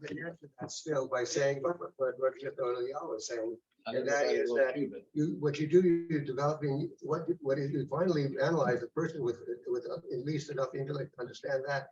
Speaker 6: Still by saying what Eliyahu was saying, and that is that what you do, you're developing what you finally analyze a person with at least enough intellect to understand that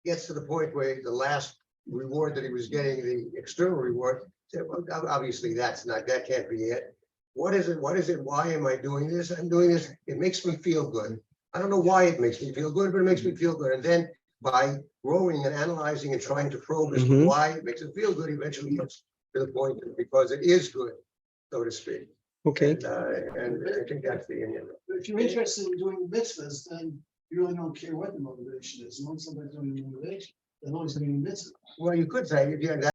Speaker 6: gets to the point where the last reward that he was getting, the external reward, said, well, obviously that can't be it. What is it? Why am I doing this? I'm doing this. It makes me feel good. I don't know why it makes me feel good, but it makes me feel good. And then by growing and analyzing and trying to probe as to why it makes it feel good, eventually gets to the point because it is good, so to speak.
Speaker 2: Okay.
Speaker 6: And I think that's the end.
Speaker 4: If you're interested in doing mitzvahs, then you really don't care what the motivation is. As long as somebody's doing the motivation, they're always doing the mitzvah.
Speaker 6: Well, you could say, yeah,